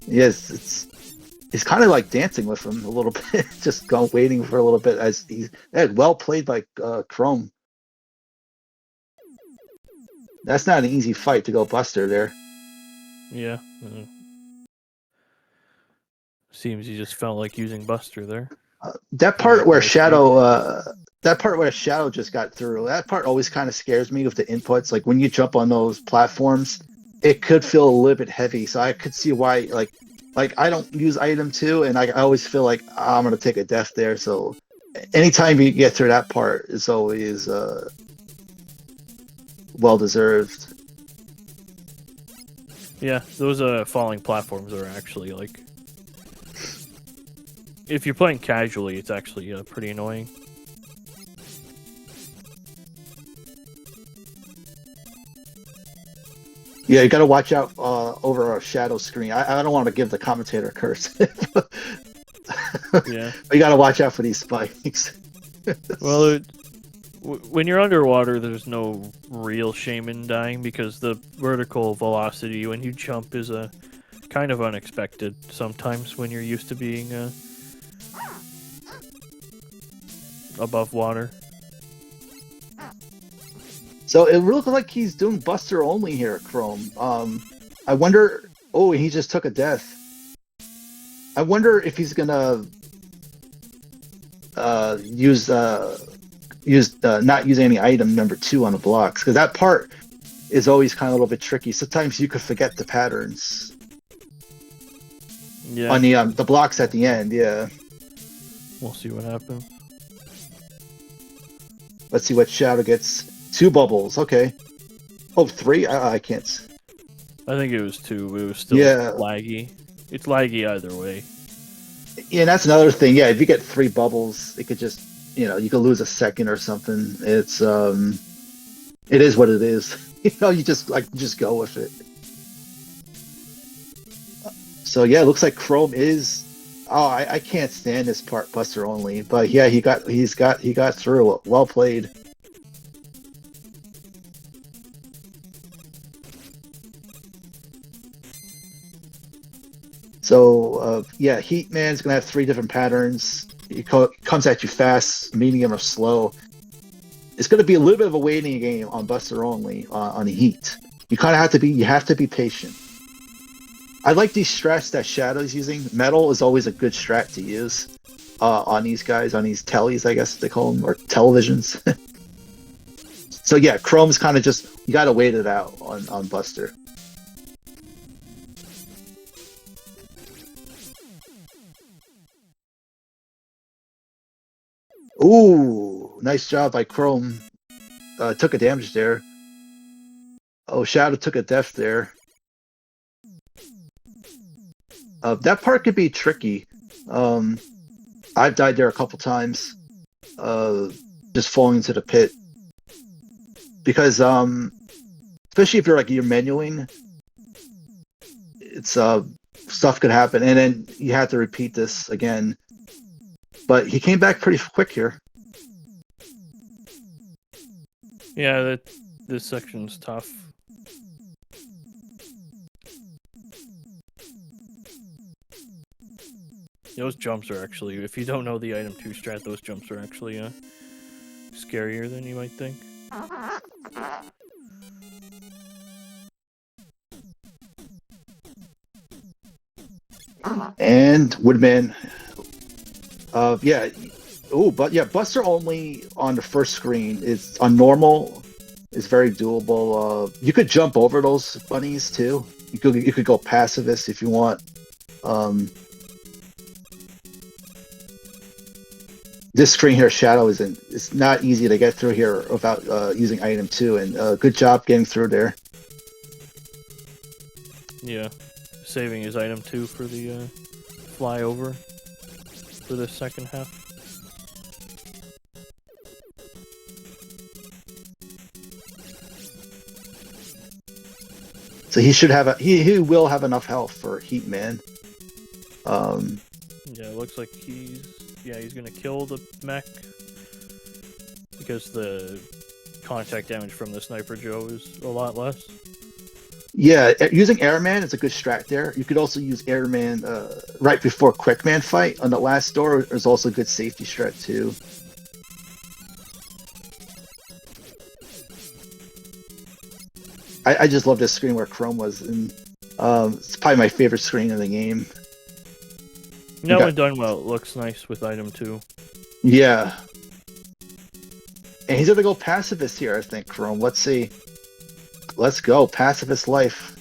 Yes, he's kind of like dancing with him a little bit, just waiting for a little bit as he's well played by Chrome. That's not an easy fight to go Buster there. Yeah. Seems he just felt like using Buster there. That part where Shadow just got through, that part always kind of scares me with the inputs. Like when you jump on those platforms, it could feel a little bit heavy. So I could see why, like I don't use item 2, and I always feel like I'm gonna take a death there. So anytime you get through that part, is always well deserved. Yeah, those falling platforms are actually like, if you're playing casually, it's actually pretty annoying. Yeah, you gotta watch out over a shadow screen. I don't want to give the commentator a curse. Yeah. But you gotta watch out for these spikes. Well, when you're underwater, there's no real shame in dying because the vertical velocity when you jump is kind of unexpected sometimes when you're used to being above water. So it looks like he's doing Buster only here, Chrome. I wonder. Oh, he just took a death. I wonder if he's gonna use not use any item number 2 on the blocks, because that part is always kind of a little bit tricky. Sometimes you could forget the patterns. Yeah. On the blocks at the end. Yeah. We'll see what happens. Let's see what Shadow gets. 2 bubbles. Okay. Oh, 3? I can't. I think it was 2. It was still laggy. It's laggy either way. Yeah, and that's another thing. Yeah, if you get 3 bubbles, it could just, you could lose a second or something. It's it is what it is. You just go with it. So yeah, it looks like Chrome is. Oh, I can't stand this part, Buster only. But yeah, he got through. Well played. So yeah, Heat Man's gonna have 3 different patterns. He comes at you fast, medium, or slow. It's gonna be a little bit of a waiting game on Buster only on Heat. You kind of have to be patient. I like these strats that Shadow's using. Metal is always a good strat to use on these guys, on these tellies, I guess they call them, or televisions. So yeah, Chrome's kind of just, you gotta wait it out on Buster. Ooh, nice job by Chrome. Took a damage there. Oh, Shadow took a death there. That part could be tricky. I've died there a couple times. Just falling into the pit. Because especially if you're menuing, it's stuff could happen, and then you have to repeat this again. But he came back pretty quick here. Yeah, this section's tough. Those jumps are actually, if you don't know the item 2 strat, those jumps are actually scarier than you might think. And Woodman, yeah, oh, but yeah, Buster only on the first screen is on normal is very doable. You could jump over those bunnies too. You could go pacifist if you want. This screen here, Shadow, it's not easy to get through here without using item 2, and good job getting through there. Yeah, saving his item 2 for the flyover for the second half. So he should have he will have enough health for Heat Man. Yeah, it looks like he's gonna kill the mech because the contact damage from the Sniper Joe is a lot less. Yeah, using Airman is a good strat there. You could also use Airman right before Quickman fight on the last door. Is also a good safety strat too. I just love this screen where Chrome was, and it's probably my favorite screen in the game. No, when done well, it looks nice with item 2. Yeah. And he's gonna go pacifist here, I think, Chrome. Let's see. Let's go. Pacifist life.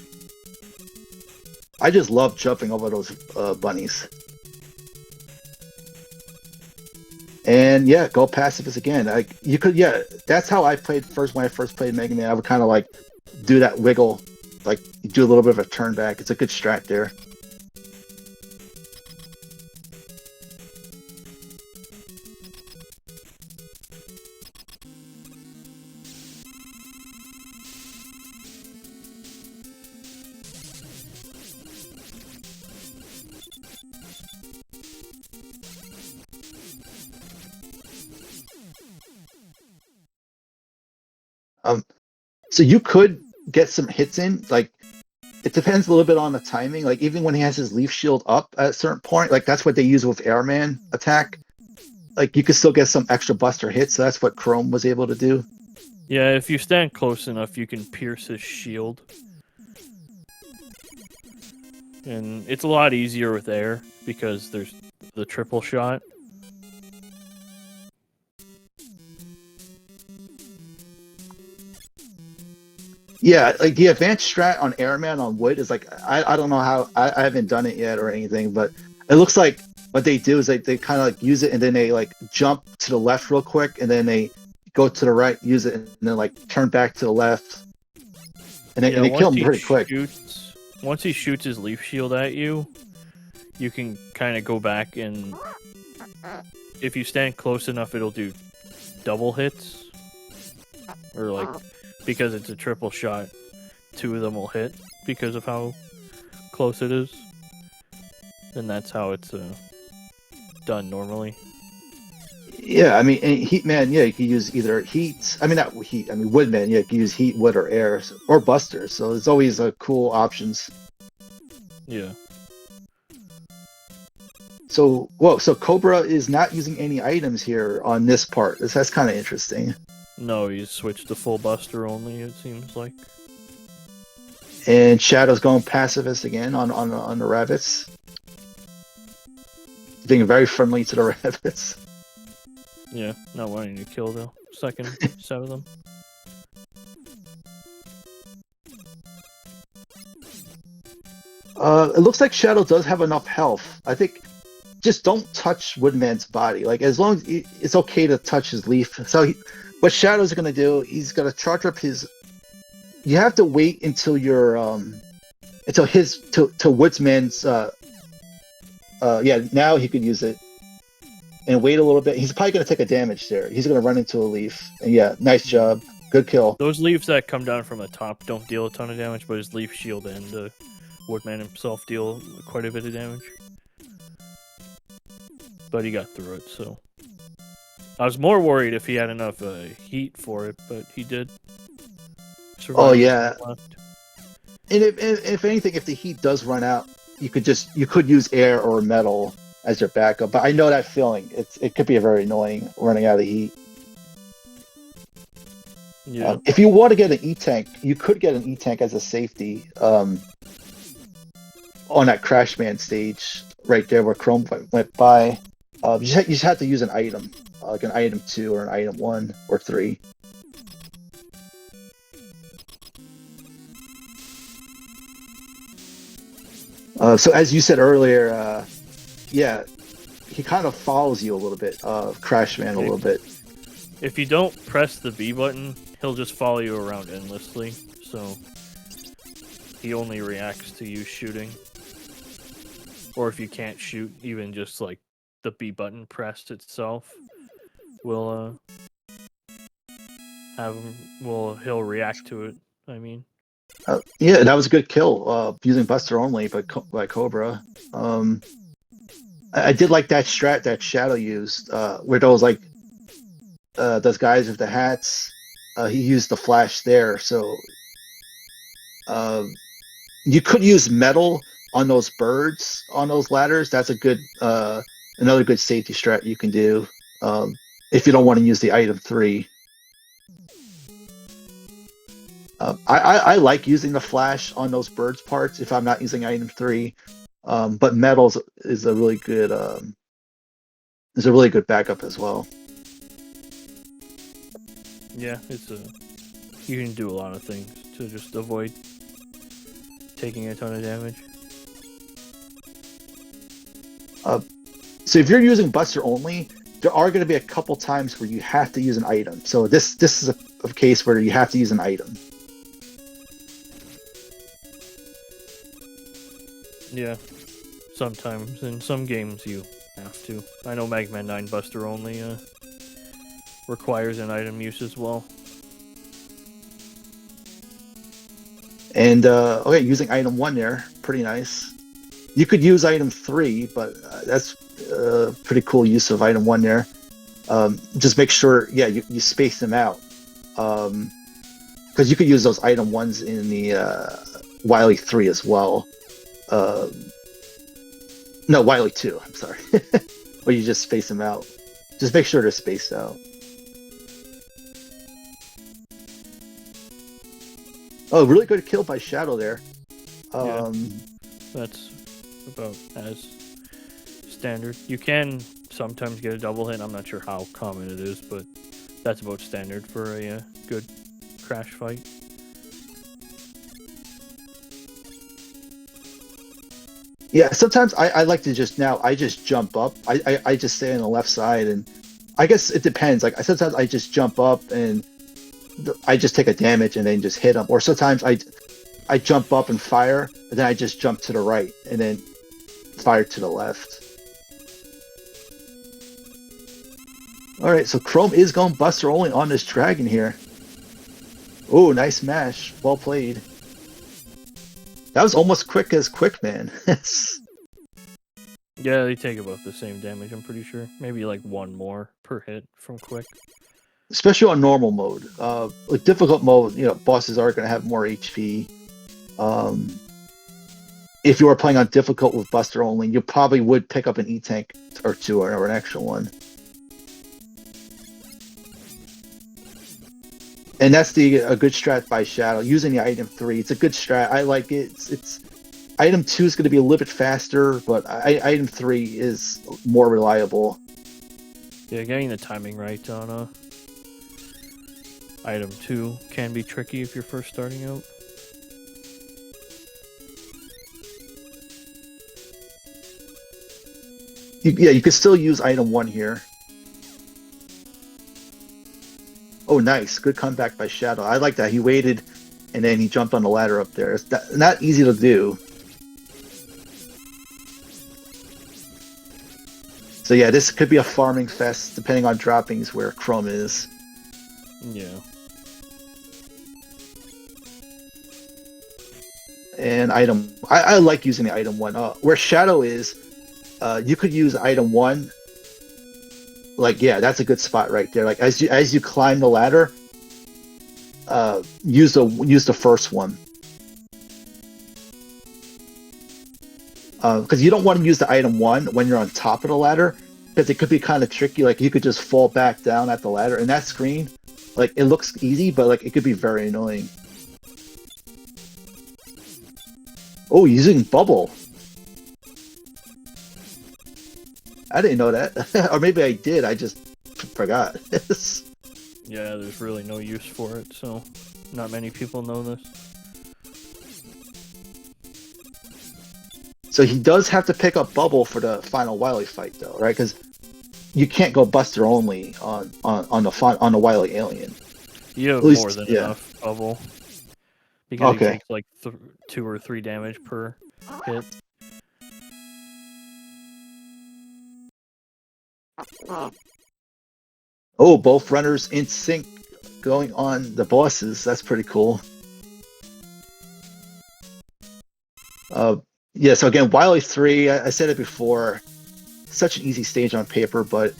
I just love jumping over those bunnies. And yeah, go pacifist again. You could, yeah, that's how I played when I first played Mega Man. I would kind of like do that wiggle, like do a little bit of a turn back. It's a good strat there. So you could get some hits in, like it depends a little bit on the timing. Like even when he has his leaf shield up at a certain point, like that's what they use with Airman attack. Like you could still get some extra Buster hits. So that's what Chrome was able to do. Yeah, if you stand close enough, you can pierce his shield. And it's a lot easier with air because there's the triple shot. Yeah, like the advanced strat on Airman on wood is like I don't know how I haven't done it yet or anything, but it looks like what they do is they kind of like use it and then they like jump to the left real quick and then they go to the right, use it, and then like turn back to the left, and they kill him pretty quick. Once he shoots his leaf shield at you, you can kind of go back and if you stand close enough, it'll do double hits, or like. Because it's a triple shot, 2 of them will hit because of how close it is. And that's how it's done normally. Yeah, I mean, Heatman, yeah, you can use either heat. I mean, not heat. I mean, Woodman, yeah, you can use heat, wood, or air, or Buster. So it's always cool options. Yeah. So, whoa, so Cobra is not using any items here on this part. That's kind of interesting. No, he's switched to full Buster only, it seems like. And Shadow's going pacifist again on the rabbits. Being very friendly to the rabbits. Yeah, not wanting to kill the second set of them. It looks like Shadow does have enough health. I think just don't touch Woodman's body. Like as long as it's okay to touch his leaf. So what Shadow's gonna do? He's gonna charge up his. You have to wait until your until his to Woodsman's yeah, now he could use it and wait a little bit. He's probably gonna take a damage there. He's gonna run into a leaf. And yeah, nice job. Good kill. Those leaves that come down from the top don't deal a ton of damage, but his leaf shield and Woodman himself deal quite a bit of damage. But he got through it, so I was more worried if he had enough heat for it, but he did. Oh yeah. And if anything, if the heat does run out, you could use air or metal as your backup. But I know that feeling. It could be very annoying running out of heat. Yeah. If you want to get an E-Tank, you could get an E-Tank as a safety on that Crashman stage right there where Chrome went by. You just have to use an item, like an item 2 or an item 1 or 3. So as you said earlier, yeah, he kind of follows you a little bit, Crashman a little bit. If you don't press the B button, he'll just follow you around endlessly, so he only reacts to you shooting. Or if you can't shoot, even just like the B button pressed itself will he'll react to it, I mean. Yeah, that was a good kill, using Buster only by Cobra. I did like that strat that Shadow used, where those those guys with the hats, he used the flash there, so you could use metal on those birds on those ladders. That's a good another good safety strat you can do if you don't want to use the item 3. I like using the flash on those birds parts if I'm not using item 3, but metals is a really good backup as well. Yeah, you can do a lot of things to just avoid taking a ton of damage. So if you're using Buster only, there are going to be a couple times where you have to use an item. So this is a case where you have to use an item. Yeah, sometimes in some games you have to. I know Mega Man 9 Buster only requires an item use as well. And okay, using item 1 there, pretty nice. You could use item 3, but that's a pretty cool use of item 1 there. Just make sure, yeah, you space them out. Because you could use those item 1s in the Wily 3 as well. No, Wily 2, I'm sorry. Where you just space them out. Just make sure they're spaced out. Oh, really good kill by Shadow there. Yeah, that's about as standard. You can sometimes get a double hit. I'm not sure how common it is, but that's about standard for a good crash fight. Yeah, sometimes I like to just jump up. I just stay on the left side, and I guess it depends. Like sometimes I just jump up and I just take a damage and then just hit them. Or sometimes I jump up and fire, and then I just jump to the right and then fire to the left. All right, so Chrome is going Buster only on this dragon here. Oh, nice mash. Well played. That was almost quick as Quick Man. Yeah, they take about the same damage, I'm pretty sure. Maybe like one more per hit from Quick. Especially on normal mode. Like difficult mode, bosses are going to have more HP. If you were playing on difficult with Buster only, you probably would pick up an E-Tank or 2 or an extra one. And that's a good strat by Shadow, using the item 3. It's a good strat. I like it. It's item 2 is going to be a little bit faster, but item 3 is more reliable. Yeah, getting the timing right on item 2 can be tricky if you're first starting out. Yeah, you could still use item 1 here. Oh, nice. Good comeback by Shadow. I like that. He waited, and then he jumped on the ladder up there. It's not easy to do. So yeah, this could be a farming fest, depending on droppings where Chrome is. Yeah. And item, I like using the item 1. Where Shadow is, you could use item 1. Like, yeah, that's a good spot right there. Like as you climb the ladder, use the first one. Because you don't want to use the item 1 when you're on top of the ladder, because it could be kind of tricky. Like you could just fall back down at the ladder, and that screen, like it looks easy, but like it could be very annoying. Oh, using bubble. I didn't know that, or maybe I did. I just forgot. Yeah, there's really no use for it, so not many people know this. So he does have to pick up bubble for the final Wily fight, though, right? Because you can't go Buster only on the Wily alien. You have least, more than yeah. enough bubble because Okay. he takes like 2 or 3 damage per hit. Oh, both runners in sync going on the bosses. That's pretty cool. Yeah, so again, Wily 3, I said it before, such an easy stage on paper, but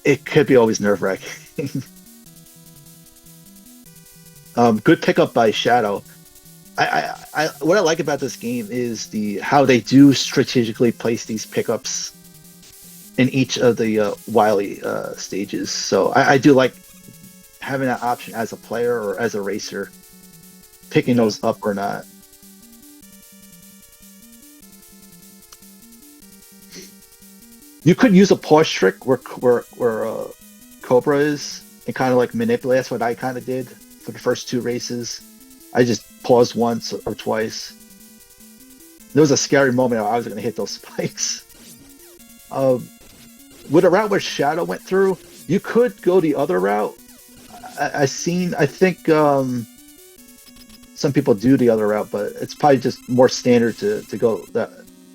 it could be always nerve-wracking. Good pickup by Shadow. What I like about this game is how they do strategically place these pickups in each of the Wily stages. So I do like having that option as a player or as a racer, picking those up or not. You could use a pause trick where Cobra is and kind of like manipulate. That's what I kind of did for the first 2 races. I just paused once or twice. There was a scary moment I was going to hit those spikes. With a route where Shadow went through, you could go the other route. I think some people do the other route, but it's probably just more standard to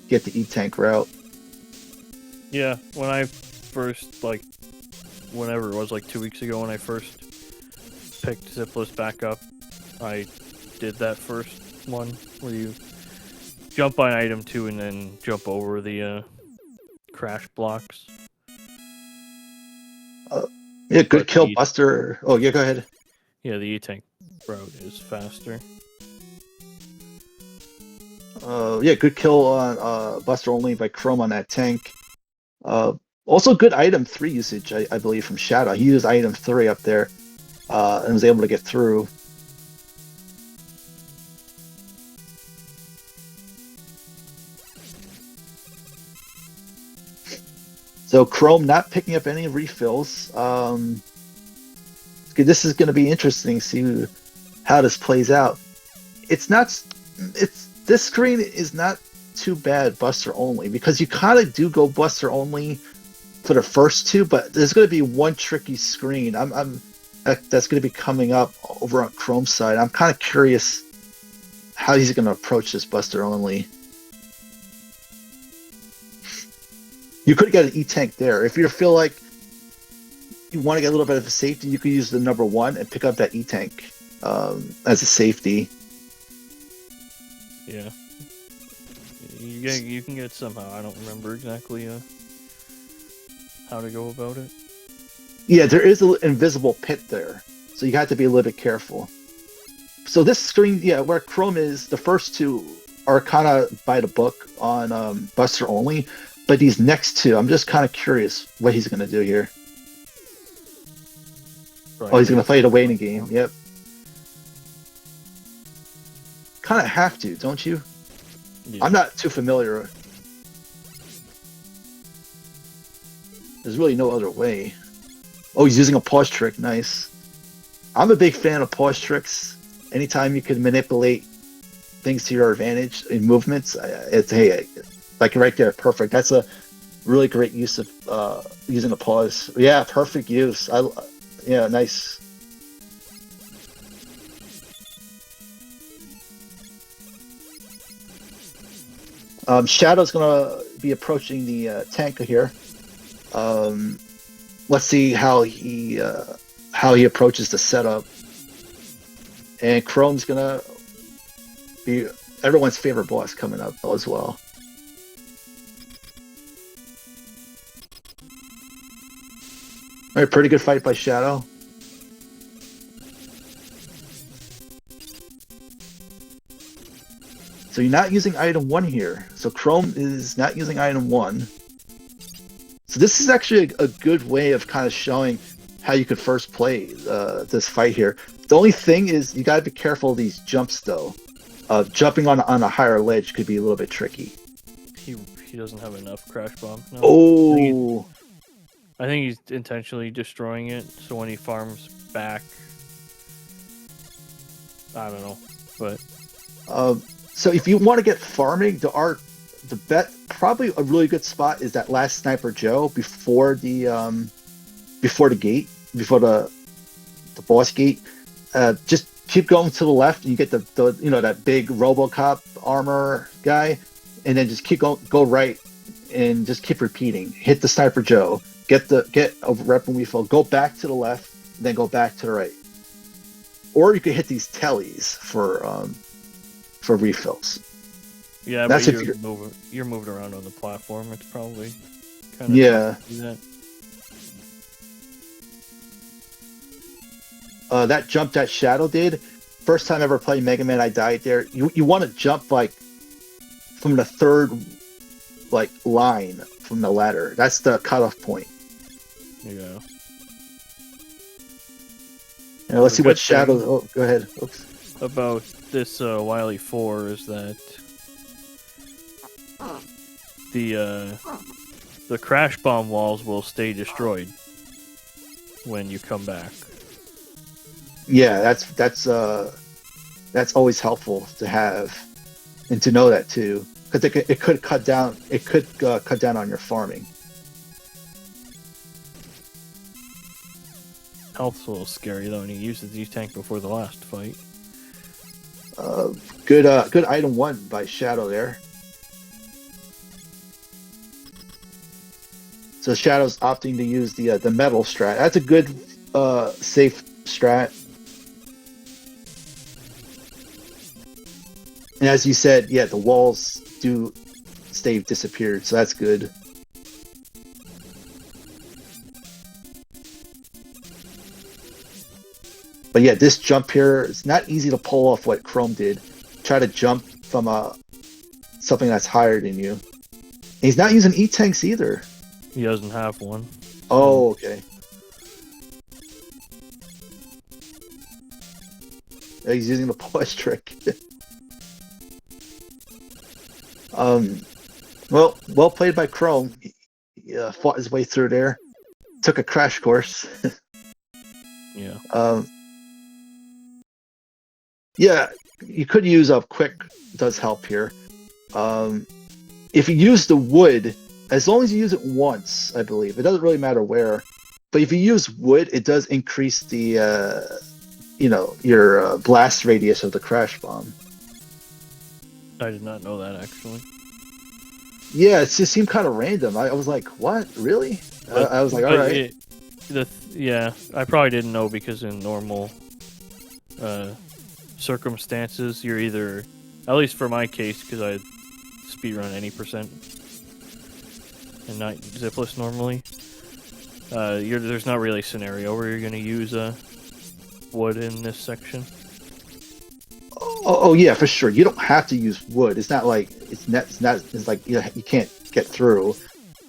get the E-Tank route. Yeah, when I first, like, whenever it was, like 2 weeks ago when I first picked Zipless back up, I did that first one where you jump on item 2 and then jump over the crash blocks. Yeah, good But kill, Buster. Oh, yeah, go ahead. Yeah, the E-Tank route is faster. Yeah, good kill on Buster only by Chrome on that tank. Also good item 3 usage, I believe, from Shadow. He used item 3 up there and was able to get through. So Chrome not picking up any refills. This is going to be interesting to see how this plays out. This screen is not too bad Buster only, because you kind of do go Buster only for the first 2, but there's going to be one tricky screen that's going to be coming up over on Chrome's side. I'm kind of curious how he's going to approach this Buster only. You could get an E-Tank there. If you feel like you want to get a little bit of a safety, you could use the number 1 and pick up that E-Tank as a safety. Yeah. You can get it somehow. I don't remember exactly how to go about it. Yeah, there is an invisible pit there, so you have to be a little bit careful. So this screen, yeah, where Chrome is, the first 2 are kind of by the book on Buster only, but these next 2, I'm just kind of curious what he's going to do here. Right. Oh, he's going to play the waiting game. Yep. Kind of have to, don't you? Yeah. I'm not too familiar. There's really no other way. Oh, he's using a pause trick. Nice. I'm a big fan of pause tricks. Anytime you can manipulate things to your advantage in movements, like right there, perfect. That's Really great use of using a pause. Yeah, perfect use. Yeah, nice. Shadow's gonna be approaching the tanker here. Let's see how he approaches the setup. And Chrome's gonna be everyone's favorite boss coming up as well. All right, pretty good fight by Shadow. So you're not using item 1 here. So Chrome is not using item 1. So this is actually a good way of kind of showing how you could first play this fight here. The only thing is you gotta be careful of these jumps though. Jumping on a higher ledge could be a little bit tricky. He doesn't have enough crash bomb. No. Oh, I think he's intentionally destroying it, so when he farms back, I don't know, but so if you want to get farming, probably a really good spot is that last Sniper Joe before the gate, before the boss gate. Just keep going to the left, and you get the that big RoboCop armor guy, and then just keep go right, and just keep repeating. Hit the Sniper Joe, get a weapon refill, go back to the left, and then go back to the right. Or you could hit these tellies for refills. yeah, That's but if you're moved around on the platform. It's probably kind of tough to do that. That jump that Shadow did, first time ever playing Mega Man, I died there. You want to jump like from the third line from the ladder. That's the cutoff point. Yeah. Let's see what Shadow. Oh, go ahead. Oops. About this Wily 4 is that the crash bomb walls will stay destroyed when you come back. Yeah, that's always helpful to have and to know that too, because it could cut down on your farming. Health's a little scary though, and he used the Z-Tank before the last fight. Good item 1 by Shadow there. So Shadow's opting to use the metal strat. That's a good safe strat. And as you said, yeah, the walls do stay disappeared, so that's good. But yeah, this jump here, it's not easy to pull off what Chrome did. Try to jump from something that's higher than you. And he's not using E-tanks either. He doesn't have one. Oh, okay. Yeah, he's using the pause trick. Well played by Chrome. He fought his way through there. Took a crash course. Yeah. Yeah, you could use a quick. Does help here. If you use the wood, as long as you use it once, I believe it doesn't really matter where. But if you use wood, it does increase the your blast radius of the crash bomb. I did not know that actually. Yeah, it just seemed kind of random. I was like, "What? Really?" I was like, "All right." Yeah, I probably didn't know because in normal circumstances, you're either, at least for my case, because I speedrun any percent and not Zipless normally, there's not really a scenario where you're going to use wood in this section. Oh yeah, for sure. You don't have to use wood. It's not like it's like you can't get through.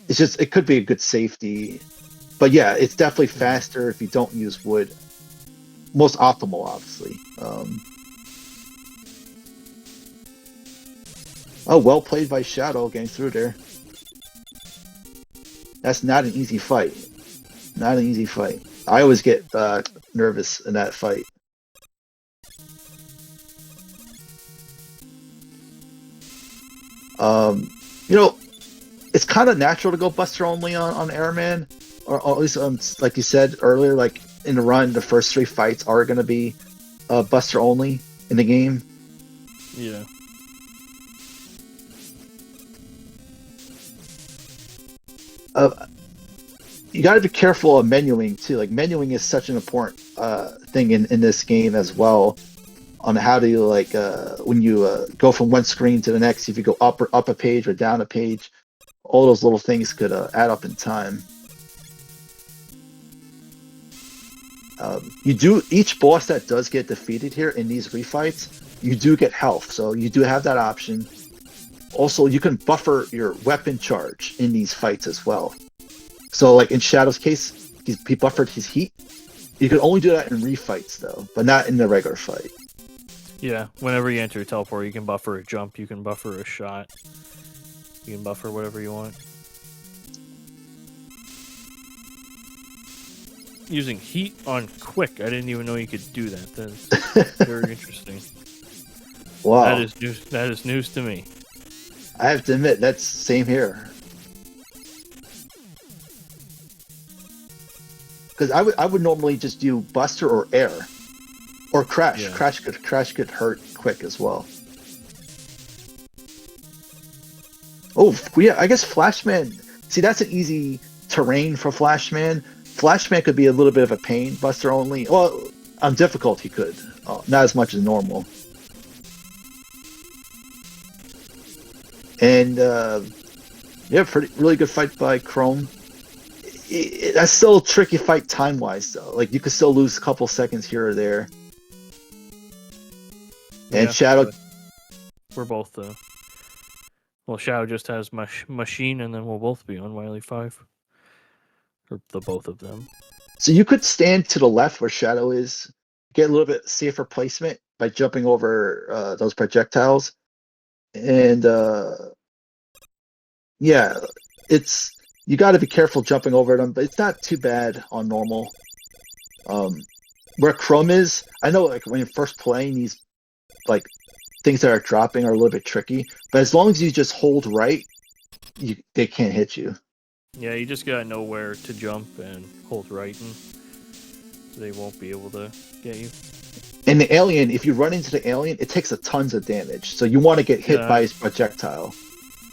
It's just it could be a good safety. But yeah, it's definitely faster if you don't use wood. Most optimal, obviously. Oh, well played by Shadow getting through there. That's not an easy fight. Not an easy fight. I always get nervous in that fight. it's kind of natural to go Buster only on Airman, or at least like you said earlier, like in the run, the first 3 fights are going to be Buster only in the game. Yeah. You got to be careful of menuing too. Like menuing is such an important thing in this game as well. On how do you like when you go from one screen to the next, if you go up a page or down a page, all those little things could add up in time. You do each boss that does get defeated here in these refights, you do get health, so you do have that option. Also, you can buffer your weapon charge in these fights as well. So, like in Shadow's case, he buffered his heat. You can only do that in refights though, but not in the regular fight. Yeah, whenever you enter a teleport, you can buffer a jump, you can buffer a shot, you can buffer whatever you want. Using heat on quick, I didn't even know you could do that. That's very interesting. Wow, that is news. That is news to me. I have to admit, that's same here. Because I would normally just do Buster or Air. Or Crash. Yeah. Crash could hurt quick as well. Oh, yeah, I guess Flashman. See, that's an easy terrain for Flashman. Flashman could be a little bit of a pain. Buster only. Well, on difficult he could. Not as much as normal. And yeah, really good fight by Chrome. That's still a tricky fight time-wise, though. Like, you could still lose a couple seconds here or there. And Yeah, Shadow... We're both, well, Shadow just has Machine, and then we'll both be on Wily 5. Or the both of them. So you could stand to the left where Shadow is, get a little bit safer placement by jumping over those projectiles. And, yeah, it's... You got to be careful jumping over them, but it's not too bad on normal. Where Chrome is, I know, like, when you're first playing, these, like, things that are dropping are a little bit tricky, but as long as you just hold right, they can't hit you. Yeah, you just gotta know where to jump and hold right, and they won't be able to get you. And the alien, if you run into the alien, it takes a tons of damage, so you want to get hit by his projectile.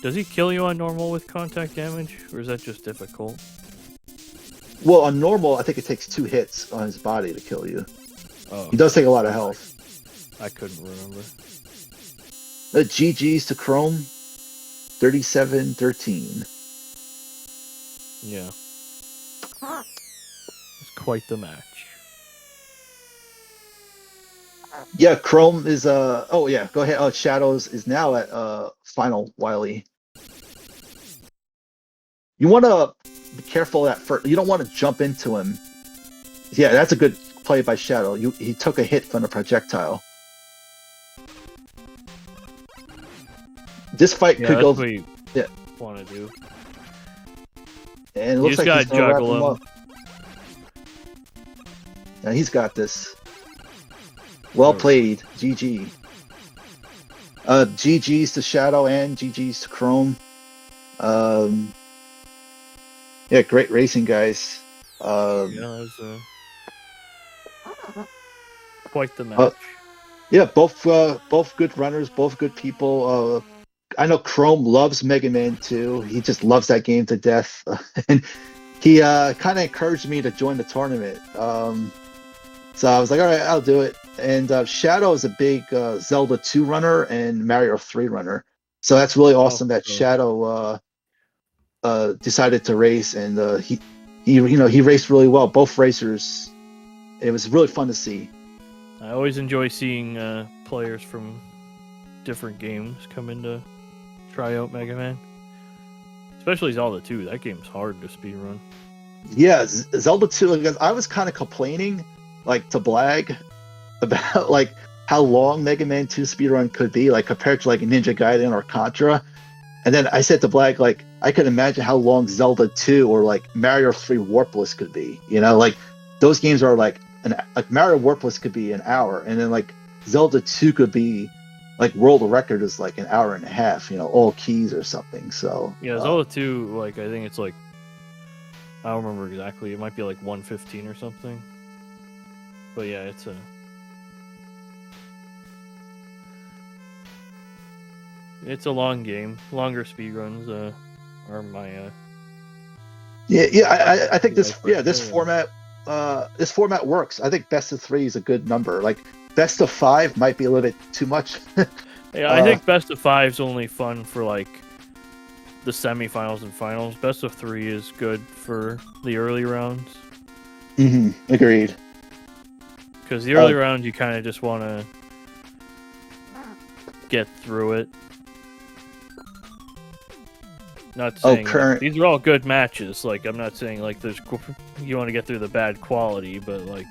Does he kill you on normal with contact damage, or is that just difficult? Well, on normal, I think it takes 2 hits on his body to kill you. Oh, He does take a lot of health. I couldn't remember. The GG's to Chrome, 37-13. Yeah. It's quite the match. Yeah, Chrome is oh yeah, go ahead. Shadows is now at final Wily. You want to be careful at first. You don't want to jump into him. Yeah, that's a good play by Shadow. He took a hit from the projectile. This fight could go. What you want to do. And it looks you just like he's gotta gonna wrap juggle him him. up. Yeah, he's got this. Well played. GG. GG's to Shadow and GG's to Chrome. Yeah, great racing, guys. Yeah, that was quite the match. Yeah, both good runners, both good people. I know Chrome loves Mega Man 2. He just loves that game to death. And he kind of encouraged me to join the tournament. So I was like, all right, I'll do it. And Shadow is a big Zelda 2 runner and Mario 3 runner. So that's really awesome that Shadow decided to race, and he raced really well. Both racers, it was really fun to see. I always enjoy seeing players from different games come in to try out Mega Man. Especially Zelda 2. That game's hard to speedrun. Yeah, Zelda 2, because I was kind of complaining, like, to Blag about, like, how long Mega Man 2 speedrun could be, like, compared to, like, Ninja Gaiden or Contra. And then I said to Blag, like, I could imagine how long Zelda 2 or, like, Mario 3 Warpless could be. You know, like, those games are, like Mario Warpless could be an hour, and then, like, Zelda 2 could be like world record is like an hour and a half, all keys or something. So Yeah, Zelda 2, like, I think it's like, I don't remember exactly. It might be like 115 or something. But yeah, it's a long game. Longer speedruns are my I think this format works. I think best of 3 is a good number. Like best of 5 might be a little bit too much. Yeah, I think best of 5 is only fun for like the semifinals and finals. Best of 3 is good for the early rounds. Agreed. Because the early rounds, you kind of just want to get through it. Not saying these are all good matches. Like, I'm not saying like you want to get through the bad quality, but like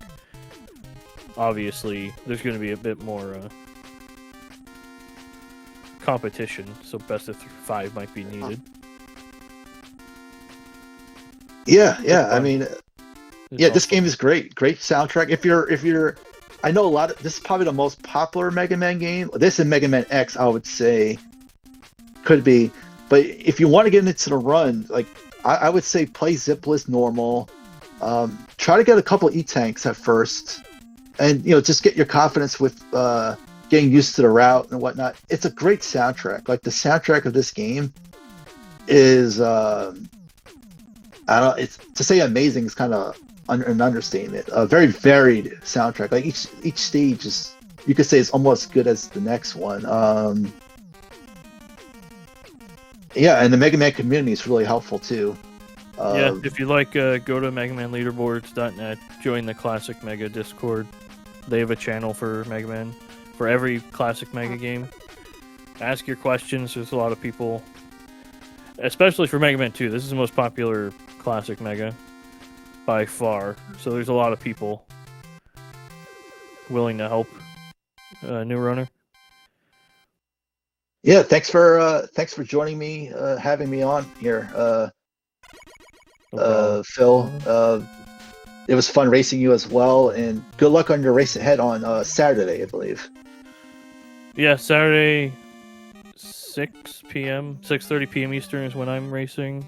obviously there's going to be a bit more competition. So best of 5 might be needed. Yeah. I mean, this game is great. Great soundtrack. If you're, I know this is probably the most popular Mega Man game. This and Mega Man X, I would say, could be. But if you want to get into the run, like I would say, play Zipless normal. Try to get a couple E-tanks at first, and just get your confidence with getting used to the route and whatnot. It's a great soundtrack. Like the soundtrack of this game is, it's to say amazing is kind of an understatement. A very varied soundtrack. Like each stage is, you could say, is almost as good as the next one. Yeah, and the Mega Man community is really helpful too. Yeah, if you like, go to MegaManLeaderboards.net, join the Classic Mega Discord. They have a channel for Mega Man, for every Classic Mega game. Ask your questions. There's a lot of people, especially for Mega Man 2. This is the most popular Classic Mega by far. So there's a lot of people willing to help new runner. Yeah, thanks for joining me, having me on here, Phil. It was fun racing you as well, and good luck on your race ahead on Saturday, I believe. Yeah, Saturday, 6:30 p.m. Eastern is when I'm racing.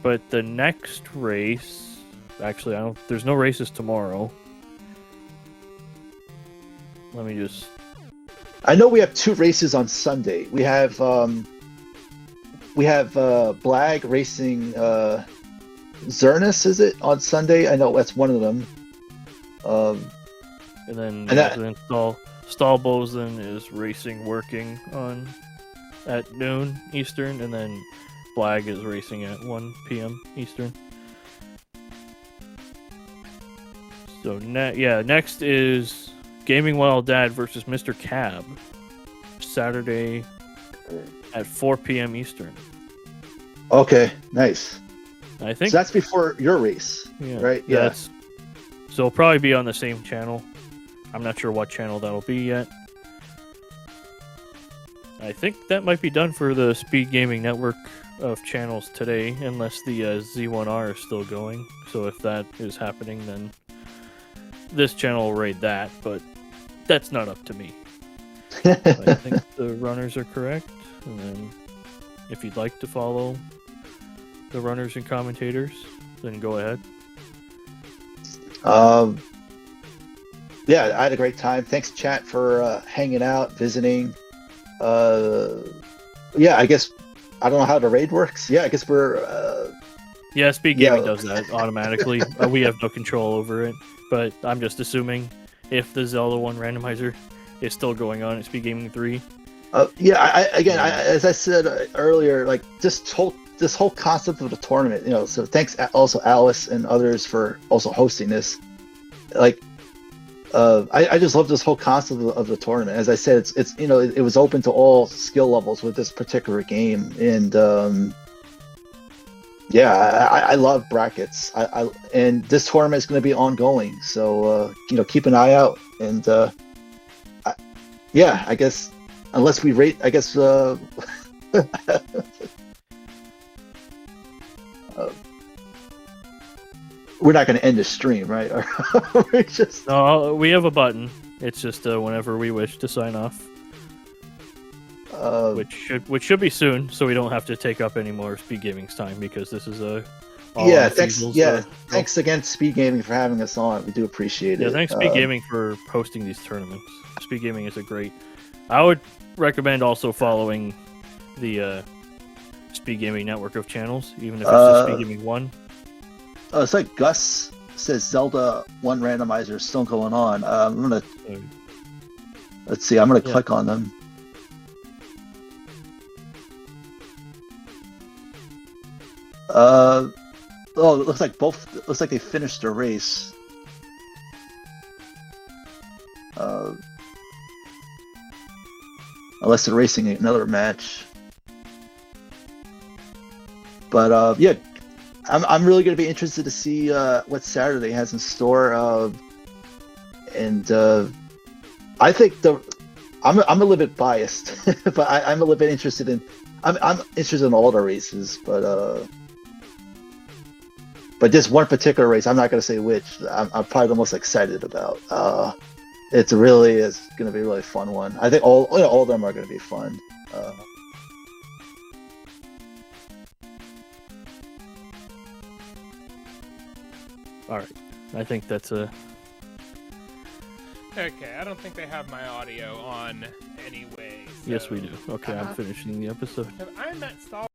But the next race, actually, there's no races tomorrow. Let me just. I know we have 2 races on Sunday. We have Blag racing Zernus, is it, on Sunday? I know that's one of them. And then Stahlbosen is racing working at noon Eastern, and then Blag is racing at 1 p.m. Eastern. So next is Gaming Wild Dad versus Mr. Cab, Saturday at 4 p.m. Eastern. Okay, nice. I think so that's before your race, right? Yeah. So it'll probably be on the same channel. I'm not sure what channel that'll be yet. I think that might be done for the Speed Gaming network of channels today, unless the Z1R is still going. So if that is happening, then this channel will raid that, but that's not up to me. I think the runners are correct, and then if you'd like to follow the runners and commentators, then go ahead. Yeah, I had a great time. Thanks, chat, for hanging out, visiting. Yeah, I guess I don't know how the raid works. Yeah, I guess we're. Yeah, SpeedGaming does that automatically. We have no control over it, but I'm just assuming if the Zelda 1 randomizer is still going on at SpeedGaming 3. Yeah, as I said earlier, like this whole concept of the tournament, so thanks also Alice and others for also hosting this. Like, I just love this whole concept of the tournament. As I said, it's it was open to all skill levels with this particular game, and yeah, I love brackets. And this tournament is going to be ongoing, so keep an eye out. And yeah, I guess unless we rate, I guess. We're not going to end the stream, right? No, we have a button. It's just whenever we wish to sign off, Uh, which should be soon, so we don't have to take up any more Speed Gaming's time because this is all yeah, on thanks. Fiesel's, Yeah, thanks again, Speed Gaming, for having us on. We do appreciate Yeah, it. thanks Speed Gaming for hosting these tournaments. Speed Gaming is a great. I would recommend also following the Speed Gaming network of channels, even if it's just Speed Gaming 1. It's like Gus says Zelda 1 randomizer is still going on. Let's see. I'm gonna click on them. Oh, it looks like both. It looks like they finished their race. Unless they're racing another match. But yeah, I'm really gonna be interested to see what Saturday has in store. And I think I'm a little bit biased, but I'm a little bit interested in. I'm interested in all the races, but just one particular race, I'm not going to say which, I'm probably the most excited about. It really is going to be a really fun one. I think all of them are going to be fun. All right, I think that's a. Okay, I don't think they have my audio on anyway. So... Yes, we do. Okay, I'm finishing the episode. Have I met Stalker?